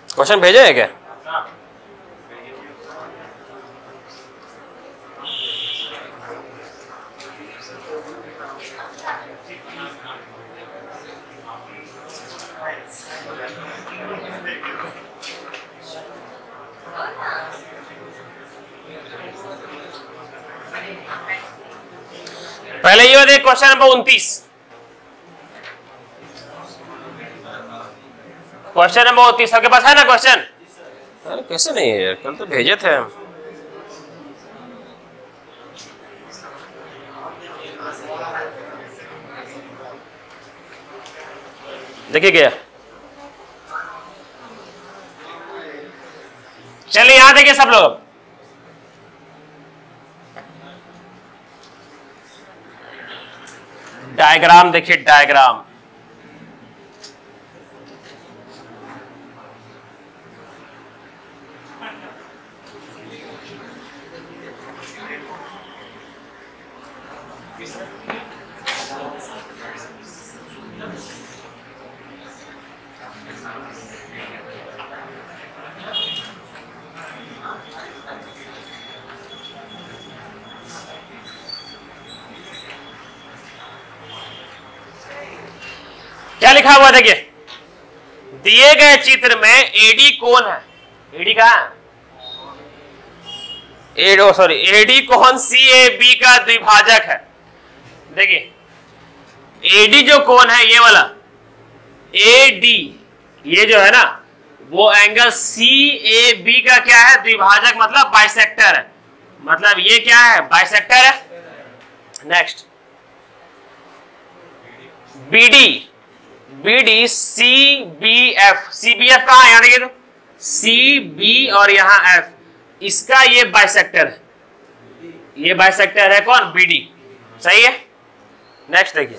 क्वेश्चन भेजे हैं क्या, पहले ये देखिए क्वेश्चन नंबर 29, क्वेश्चन नंबर 29 आपके पास है ना क्वेश्चन, अरे कैसे नहीं है यार, कल तो भेजे थे हम। देखिए क्या, चलिए यहां देखिए सब लोग, डायग्राम देखिए, डायग्राम क्या लिखा हुआ देखिए, दिए गए चित्र में एडी कौन है, एडी कहां है, एडी कोण CAB का द्विभाजक है। देखिए एडी जो कोण है ये वाला AD, ये जो है ना वो एंगल CAB का क्या है, द्विभाजक, मतलब बाइसेक्टर है, मतलब ये क्या है बाइसेक्टर है। नेक्स्ट BD CBF, CBF कहां है, यहां देखिए तो CB और यहां F, इसका ये बाइसेक्टर है, ये बाइसेक्टर है कौन BD, सही है। नेक्स्ट देखिए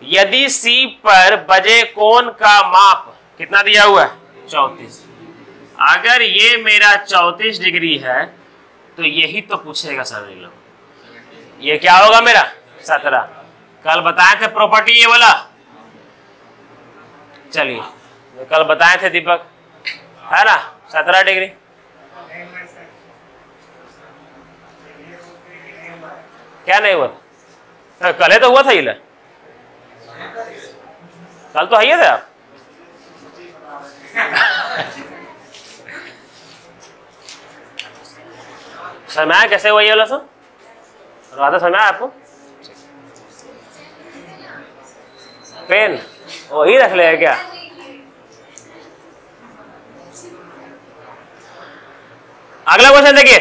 यदि सी पर बजे कोण का माप कितना दिया हुआ है 34, अगर ये मेरा 34 डिग्री है तो यही तो पूछेगा सर लोग, ये क्या होगा मेरा 17। कल बताए थे प्रॉपर्टी ये वाला, चलिए कल बताए थे दीपक, है ना 17 डिग्री। क्या नहीं हुआ था? कल है तो हुआ था ये, कल तो है थे आप। समय कैसे हुआ ये वाला सर? राधा समय आपको पेन वही रख ले क्या? अगला क्वेश्चन देखिए,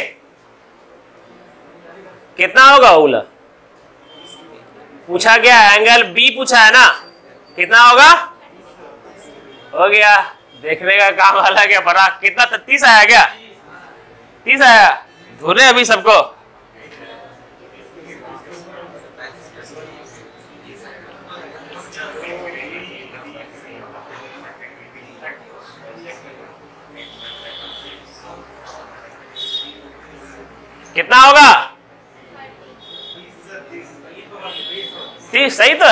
कितना होगा ओला? पूछा गया एंगल बी पूछा है ना, कितना होगा? हो गया, देखने का काम अलग है। बड़ा कितना 30 आया क्या? 30 आया, धुरे अभी सबको। कितना होगा? 30 सही तो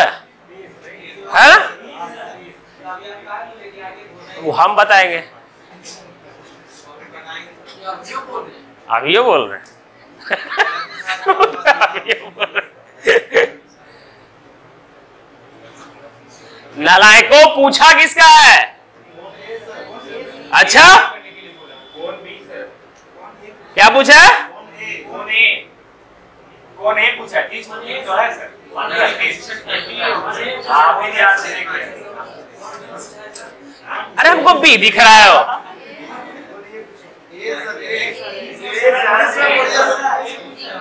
है ना? वो हम बताएंगे, अभी ये बोल रहे नालायकों, पूछा किसका है? अच्छा क्या पूछा है? कौन है पूछा? तो है सर। अरे हमको बी दिख रहा है।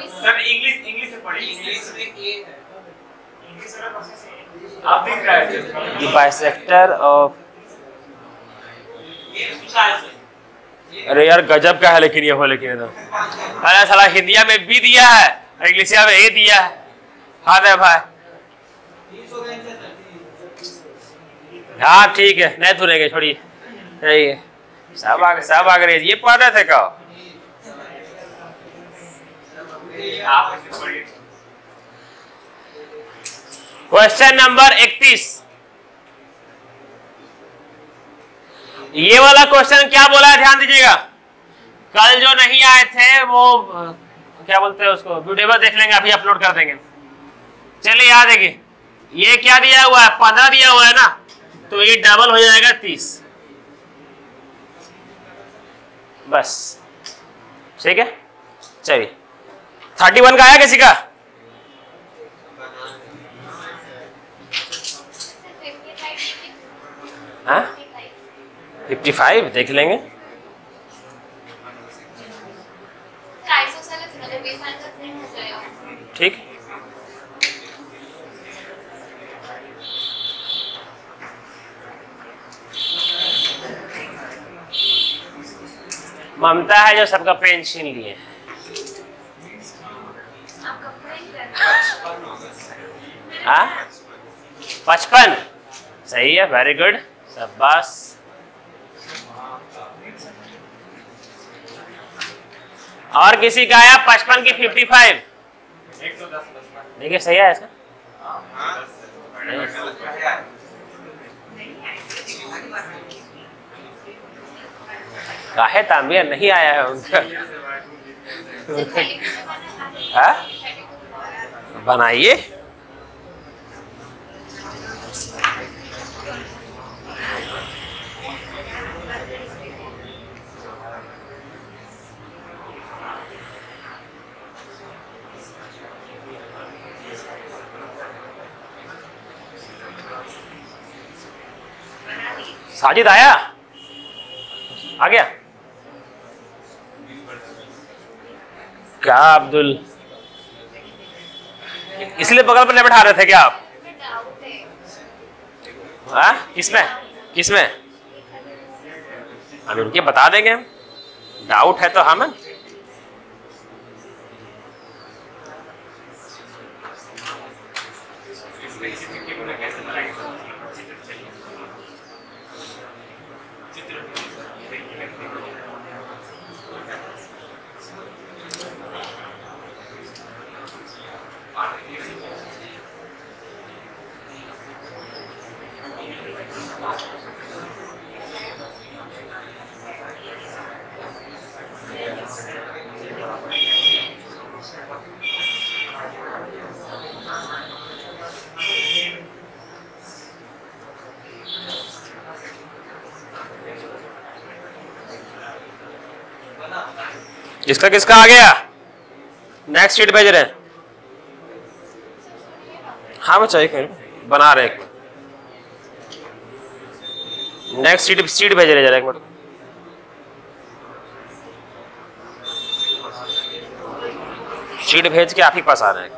सर इंग्लिश से पढ़िए। इंग्लिश में ए है, आप दिख रहा है द बाइसेक्टर ऑफ। अरे यार गजब का है लेकिन ये हो, लेकिन तो अरे साला हिंदिया में बी दिया है, इंग्लिशिया में ए दिया है। हाँ दे भाई, हाँ ठीक है, नहीं धुनेंगे, छोड़िए। सही है, सब आगे ये पढ़ रहे थे क्या? क्वेश्चन नंबर 31, ये वाला क्वेश्चन क्या बोला है ध्यान दीजिएगा। कल जो नहीं आए थे वो क्या बोलते हैं उसको, वीडियो देख लेंगे, अभी अपलोड कर देंगे। चलिए याद है कि ये क्या दिया हुआ है, 15 दिया हुआ है ना, तो ये डबल हो जाएगा 30, बस ठीक है। चलिए 31 का आया किसी का? हाँ 55 देख लेंगे। ठीक, ममता है जो सबका पेन छीन लिए। हाँ 55 सही है, वेरी गुड, शाबाश। और किसी का आया 55 की 55? देखिए सही है इसका। काहे तांबिया नहीं आया है उनका? बनाइए। साजिद आया, आ गया क्या? अब्दुल इसलिए बगल पर नहीं बैठा रहे थे क्या आप? हाँ किसमें किसमें? हम उनके बता देंगे, हम डाउट है तो हम जिसका किसका आ गया? नेक्स्ट शीट भेज रहे हैं। हाँ मैं चाहिए बना रहे एक मिनट। नेक्स्ट शीट भेज रहे जरा एक मिनट। शीट भेज के आप ही पास आ रहे हैं।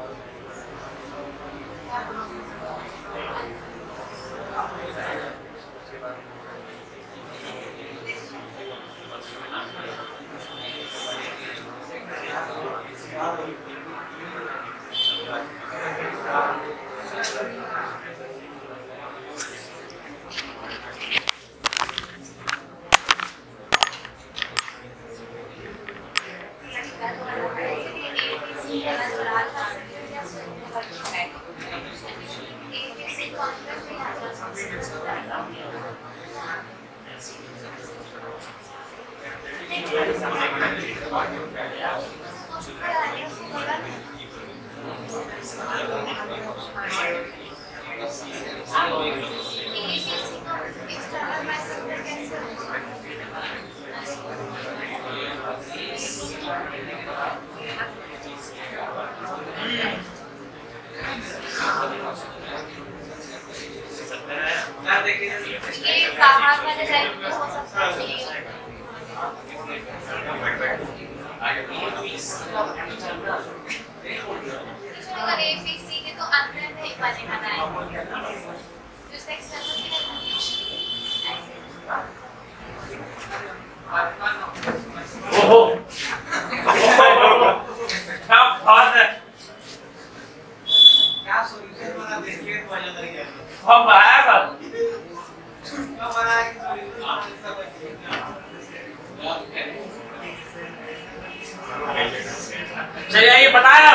चलिए ये बताया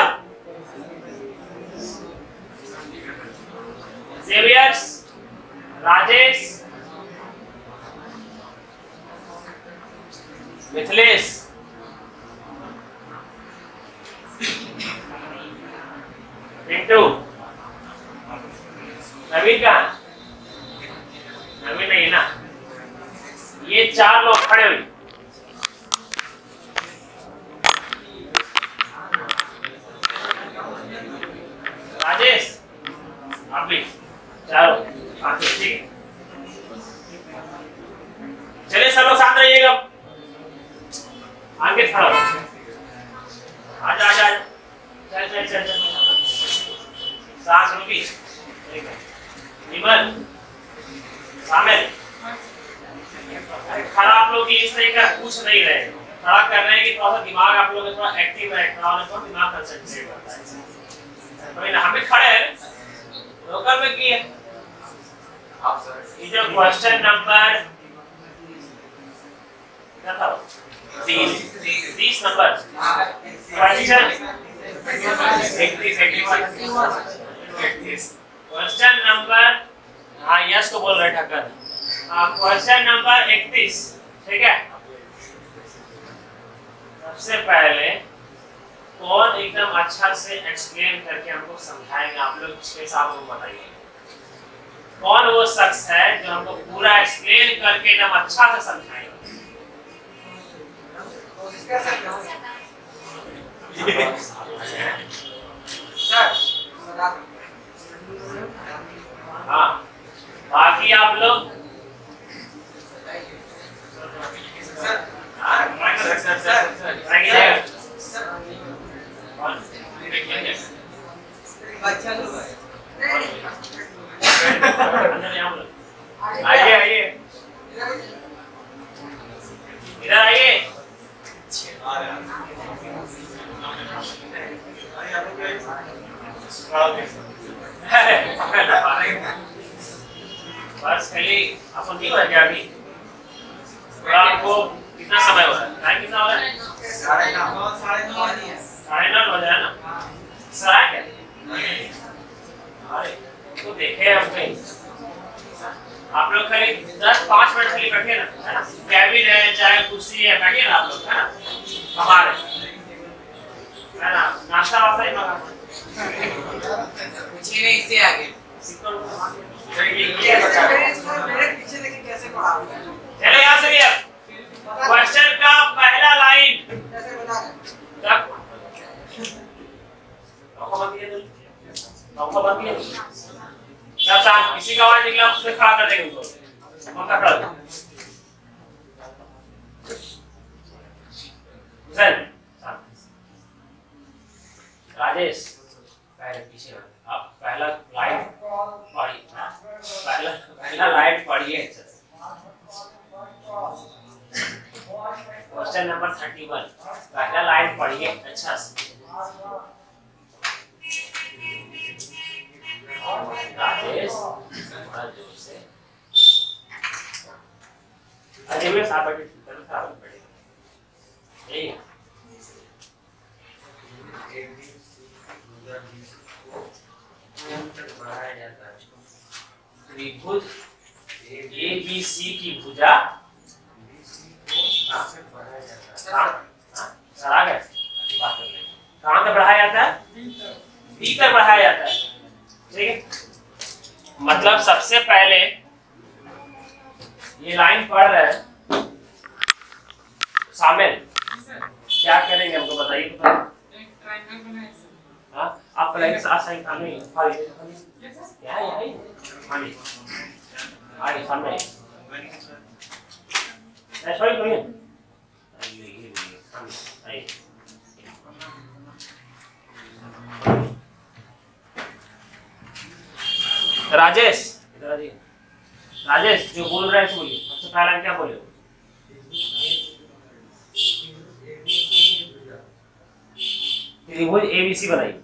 जेवियर्स, राजेश, मिथिलेश, पिंटू, नवीन कहाँ? नवीन नहीं ना। ये चार लोग खड़े हुए। राजेश आप भी चारों ठीक है। चलिए सब लोग साथ रहिएगा। आगे खड़ा हो। आजा आजा चल चल चल चल। सांस रुकी। निमन शामिल। खड़ा आप लोग इस तरह का कुछ नहीं रहे। खड़ा कर रहे हैं कि थोड़ा सा दिमाग आप लोगों का थोड़ा एक्टिव है, थोड़ा दिमाग कंसंट्रेट करता है। तो हम भी खड़े हैं लोकल में की है। ये जो क्वेश्चन नंबर क्या था? 30 नंबर क्वेश्चन नंबर, हाँ यस को बोल रहे ठक्कर। क्वेश्चन नंबर 31, ठीक है। सबसे पहले कौन एकदम अच्छा से एक्सप्लेन करके हमको समझाएंगे? आप लोग छह साहब को बताइए कौन वो शख्स है जो हमको पूरा एक्सप्लेन करके एकदम अच्छा से समझाएगा। हाँ बाकी आप लोग आइए आइए इधर आइए। बस खाली अपन नहीं हो क्या अभी? आपको कितना समय हो रहा है? टाइम कितना हो रहा है? 9:30 हो जाए ना। सराय क्या? अरे तो देखे हम कहीं। आप लोग खाली 10-5 मिनट खाली बैठे ना, है ना? कैबिन है, चाहे कुर्सी है, बैठिए ना आप लोग, है ना? हमारे है ना, नाश्ता वास्ता ही मंगा पूछिए नहीं इससे आगे। मेरे पीछे लेके कैसे पढ़ा? चलो यहाँ से क्वेश्चन का पहला लाइन उसमें खड़ा कर देंगे उनको, मक्का खड़ा कर। राजेश पहले पीछे आप पहला लाइन पढ़िए, पहला लाइन पढ़िए। क्वेश्चन नंबर 31 पहला लाइन पढ़िए अच्छा से। राजेश थोड़ा जोर से, अरे मैं साथ बैठे पढ़ेगा यही त्रिभुज ABC की भुजा कहाँ तक बढ़ाया जाता है? B तक बढ़ाया जाता है, ठीक है। मतलब सबसे पहले ये लाइन पढ़ रहे हैं शामिल, क्या करेंगे हमको बताइए तो। हाँ आप लाइन सामने क्या है आगे सामने सॉरी करिए राजेश इधर आइए। राजेश जो बोल रहे हैं बोलिए, सबसे पहला क्या बोले? त्रिभुज ABC बनाइए,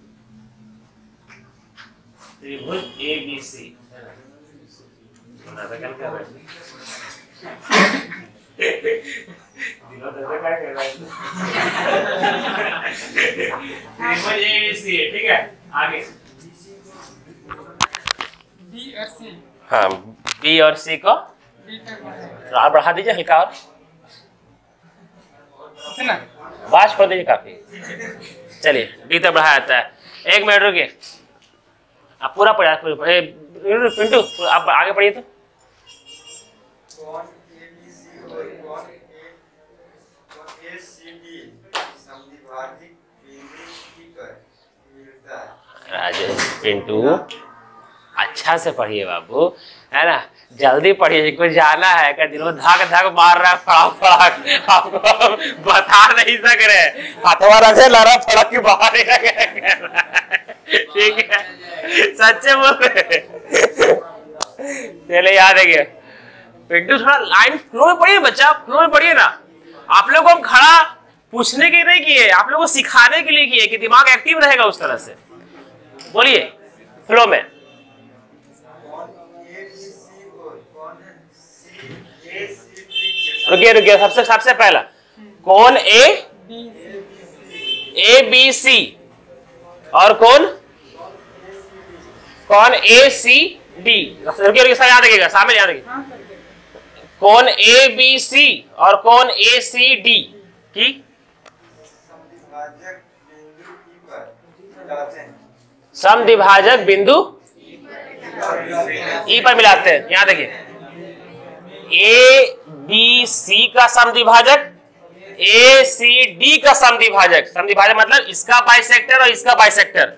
त्रिभुज ABC बना क्या कर रहे हैं? त्रिभुज ABC ठीक है। आगे B और C। हाँ B और C को आप बढ़ा दीजिए हल्का और बात छोड़ दीजिए काफी। चलिए B तक बढ़ाया जाता है। एक मिनट रुकिए, आप पूरा पढ़ा पिंटू आप आगे पढ़िए तो। कौन ABC और कौन ACD समद्विभाजिक बिंदु P पर मिलता है। राजेश पिंटू अच्छा से पढ़िए बाबू, है ना, जल्दी पढ़िए, कुछ जाना है कर दिनों धाक धाक मार रहा है फड़ाक फड़ाक, आपको बता नहीं सक रहे, हथवा रखे लड़ा फड़क के बाहर ही रखे, ठीक है सच्चे बोल रहे। चले याद है क्या पिंटू, थोड़ा लाइन फ्लो में पढ़िए बच्चा, फ्लो में पढ़िए ना। आप लोग को हम खड़ा पूछने के लिए नहीं किए, आप लोग को सिखाने के लिए किए कि दिमाग एक्टिव रहेगा उस तरह से। बोलिए फ्लो में। रुकिए रुकिए, सबसे पहला कौन ABC और कौन ACD। रुकिए याद रखिएगा, सामने याद रखिए। कौन ABC और कौन ACD की समद्विभाजक बिंदु E पर मिलाते हैं। याद रखिए ABC का समद्विभाजक, ACD का समद्विभाजक। समद्विभाजक मतलब इसका बाइसेक्टर और इसका बाइसेक्टर।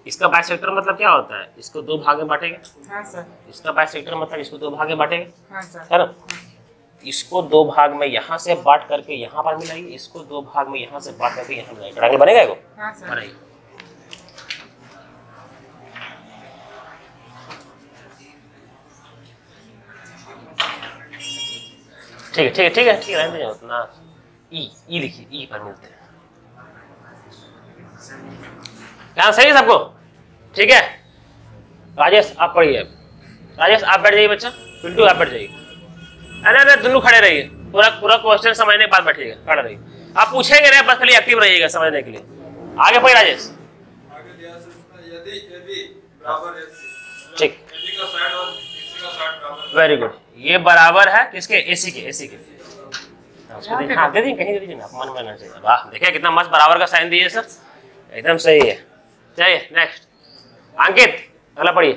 इसका बाइसेक्टर मतलब क्या होता है? इसको दो भाग में बांटेंगे। हाँ सर। इसका बाइसेक्टर मतलब इसको दो भाग में बांटेंगे। हाँ सर। है ना? इसको दो भाग में यहाँ से बांट करके यहाँ पर मिलाइए, इसको दो भाग में यहाँ से बांट करके यहाँ मिलाइए। ट्रायंगल बनेगा इसको? हाँ सर। बनाइए। ठीक है रहने दीजिए उतना। ई लिखिए, ई पर मिलते हैं। ध्यान सही है सबको? ठीक है। राजेश आप पढ़िए, राजेश आप बैठ जाइए बच्चा, पिंटू आप बैठ जाइए। अरे दोनों खड़े रहिए, पूरा क्वेश्चन समझने के बाद बैठिएगा, खड़ा रहिए। आप पूछेंगे नहीं, बस खाली एक्टिव रहिएगा समझने के लिए। आगे पढ़िए राजेश। ठीक, वेरी गुड। ये बराबर है किसके? AC के। उसको दे, हाँ दे दीजिए, कहीं दे दीजिए ना, मन में ना चाहिए। वाह देखिए कितना मस्त बराबर का साइन दिए सर, एकदम सही है। चलिए नेक्स्ट अंकित अगला पढ़िए।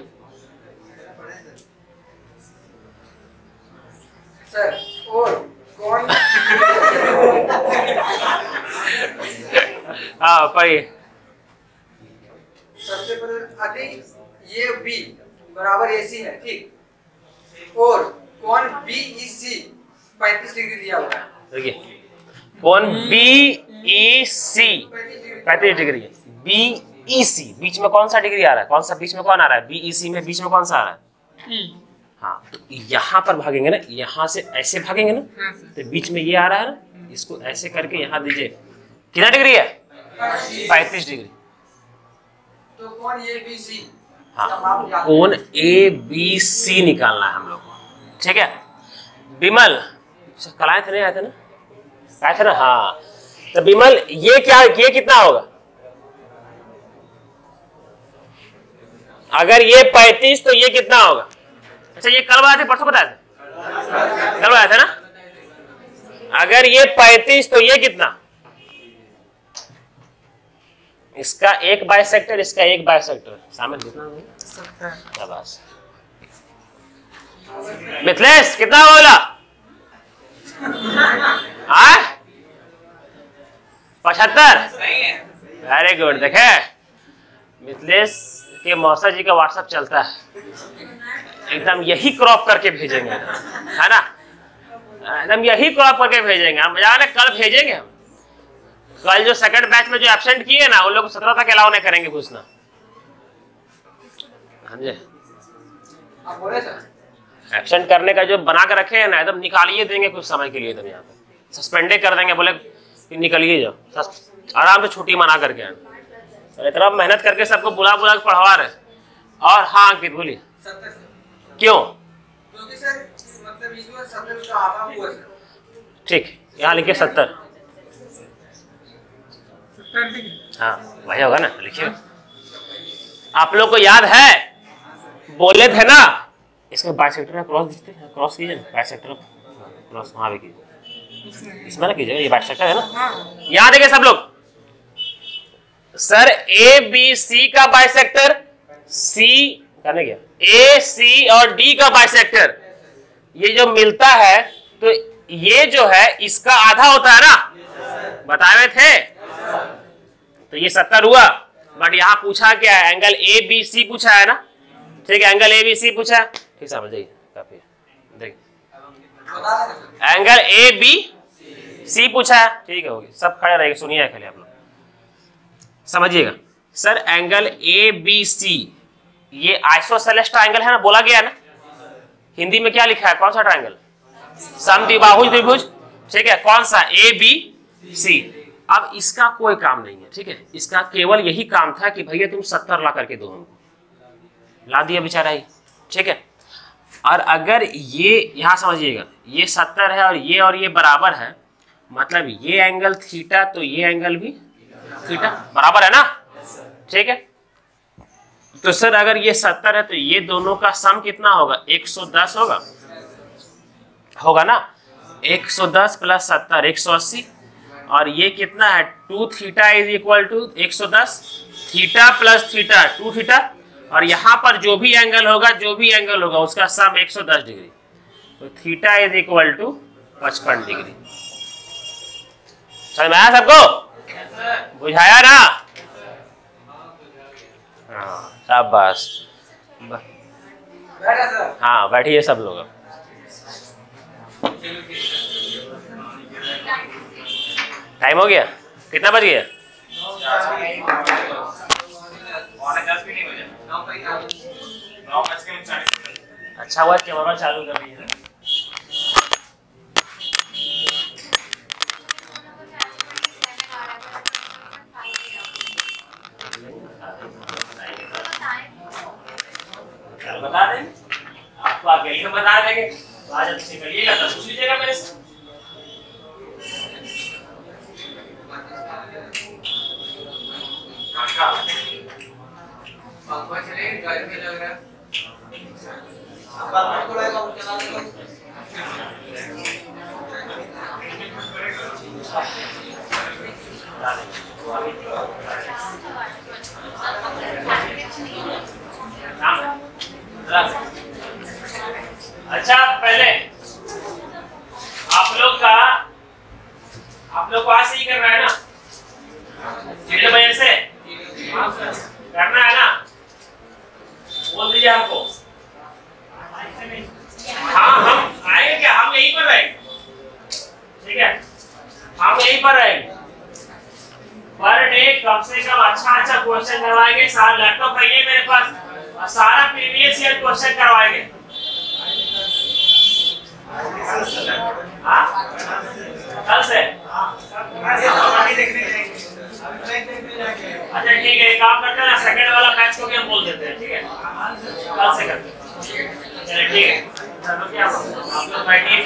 सर और कौन हाँ पढ़िए। सबसे पहले यदि ये B बराबर AC है, ठीक। और कोण BEC 35 डिग्री दिया हुआ है। देखिए कोण BEC 35 डिग्री है। BEC बीच में कौन सा डिग्री आ रहा है? कौन सा बीच में कौन आ रहा है? BEC में बीच में कौन सा आ रहा है? हाँ, तो यहाँ पर भागेंगे ना, यहाँ से ऐसे भागेंगे ना, तो बीच में ये आ रहा है ना, इसको ऐसे करके यहाँ दीजिए। कितना डिग्री है? 35 डिग्री। तो कोण ABC, हाँ, कोण ABC निकालना है हम लोग को, ठीक है। विमल कल आए थे, नहीं आए थे ना? आए थे ना? हाँ, तो विमल ये क्या, ये कितना होगा? अगर ये 35 तो ये कितना होगा? अच्छा, ये कल बताए थे, परसों बताए थे? कल बताए थे ना? अगर ये 35 तो ये कितना? इसका एक बाइसेक्टर, इसका एक बाइसेक्टर, शामिल कितना होगा? शाबाश। मिथिलेश कितना बोला? 75। Very good. देखे मिथिलेश के मौसा जी का व्हाट्सएप चलता है, एकदम यही क्रॉप करके भेजेंगे, है ना? एकदम यही क्रॉप करके भेजेंगे हम। जाने कल भेजेंगे हम, कल जो सेकंड बैच में जो एब्सेंट किए ना उन लोग को 17 तक अलाउ नहीं करेंगे पूछना। हाँ जी, आप बोले सर एब्सेंट करने का जो बना के रखे हैं ना, एकदम निकालिए देंगे कुछ समय के लिए, एकदम यहाँ पे सस्पेंडे कर देंगे, बोले कि निकलिए जाओ, आराम से छुट्टी मना करके। इतना मेहनत करके सबको बुला बुला के पढ़वा रहे। और हाँ अंकित बोलिए। 70 क्यों? क्योंकि सर मतलब इस बार 70 का आधा हुआ सर। ठीक, यहाँ लिखिए 70। हाँ वही होगा ना, लिखिए। आप लोग को याद है, बोले थे ना इसका बाइसेक्टर क्रॉस क्रॉस कीजिए ना, बाइसेक्टर क्रॉस वहां भी कीजिए, इसमें ना कीजिएगा, ये बाइसेक्टर है ना। यहाँ देखिए सब लोग, सर ABC का बाइसेक्टर, C करने गया, AC और D का बाइसेक्टर, ये जो मिलता है तो ये जो है इसका आधा होता है ना, बताए थे। तो ये 70 हुआ, बट यहाँ पूछा क्या है? एंगल ABC पूछा है ना, ठीक है, एंगल ABC पूछा है, ठीक समझ जाइए, काफी देखिए एंगल ABC पूछा है, ठीक है, होगी। सब खड़े रहेंगे, सुनिए खाली आप लोग समझिएगा। सर एंगल ABC ये आइसोसेलेस ट्रायंगल है ना, बोला गया ना। हिंदी में क्या लिखा है? कौन सा ट्रायंगल? समद्विबाहुज त्रिभुज, ठीक है। कौन सा? ABC। अब इसका कोई काम नहीं है, ठीक है, इसका केवल यही काम था कि भैया तुम 70 ला करके दो हमको, ला दिया बेचारा ही, ठीक है। और अगर ये यहाँ समझिएगा, ये 70 है और ये बराबर है, मतलब ये एंगल थीटा तो ये एंगल भी थीटा, बराबर है ना, ठीक है। तो सर अगर ये 70 है तो ये दोनों का सम कितना होगा? 110 होगा ना, 110 प्लस 70 180, और ये कितना है? 2 theta is equal to 110, theta plus theta 2 theta, और यहाँ पर जो भी एंगल होगा उसका सम 110 डिग्री, तो theta is equal to 55 degree. समझ में आया सबको? बुझाया ना? हाँ शाबाश। हाँ बैठिए सब लोग। टाइम हो गया, कितना बज गया? 9:40। अच्छा हुआ कैमरा चालू कर दिया। बता दें आपको, अकेले बता देंगे, तो आज अच्छे करिएगा, तब पूछ लीजिएगा मेरे से। अच्छा पहले आप लोग को ऐसे ही करना है ना, जितने बजे से करना है ना, बोल दीजिए हमको। आप यहीं पर रहेंगे, पर डे कम से कम अच्छा क्वेश्चन करवाएंगे। सारा लैपटॉप है मेरे पास, सारा प्रीवियस ईयर क्वेश्चन करवाएंगे। कल से अच्छा ठीक है, काम करते हैं ना, सेकंड वाला मैच को भी हम बोल देते हैं, ठीक है, कल से करते हैं। चलिए ठीक है, चलो क्या आप लोग बैठिए।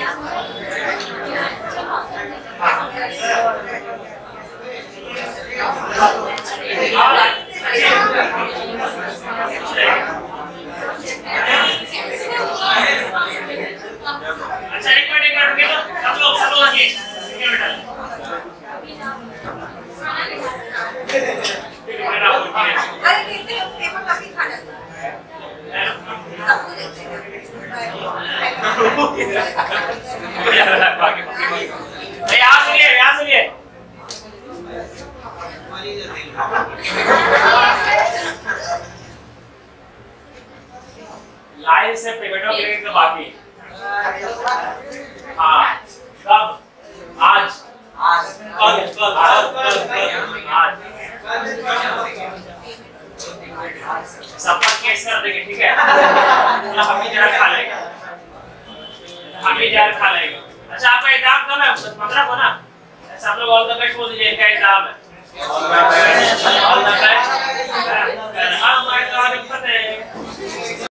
अच्छा एक मिनट रुकिए, तो सब लोग आइए, अरे देखते हैं पेपर काफी खाना सबको देखते हैं यहाँ सुनिए लाइन से पेमेंट ऑफ तो बाकी। हाँ कब? आज सबका केस कर देंगे, ठीक है, हम ही जरा खा लेंगे, अच्छा आपका एग्जाम कब है? 15 को ना? अच्छा आप लोग ऑल द बेस्ट बोल दीजिए, इनका एग्जाम है। All the best.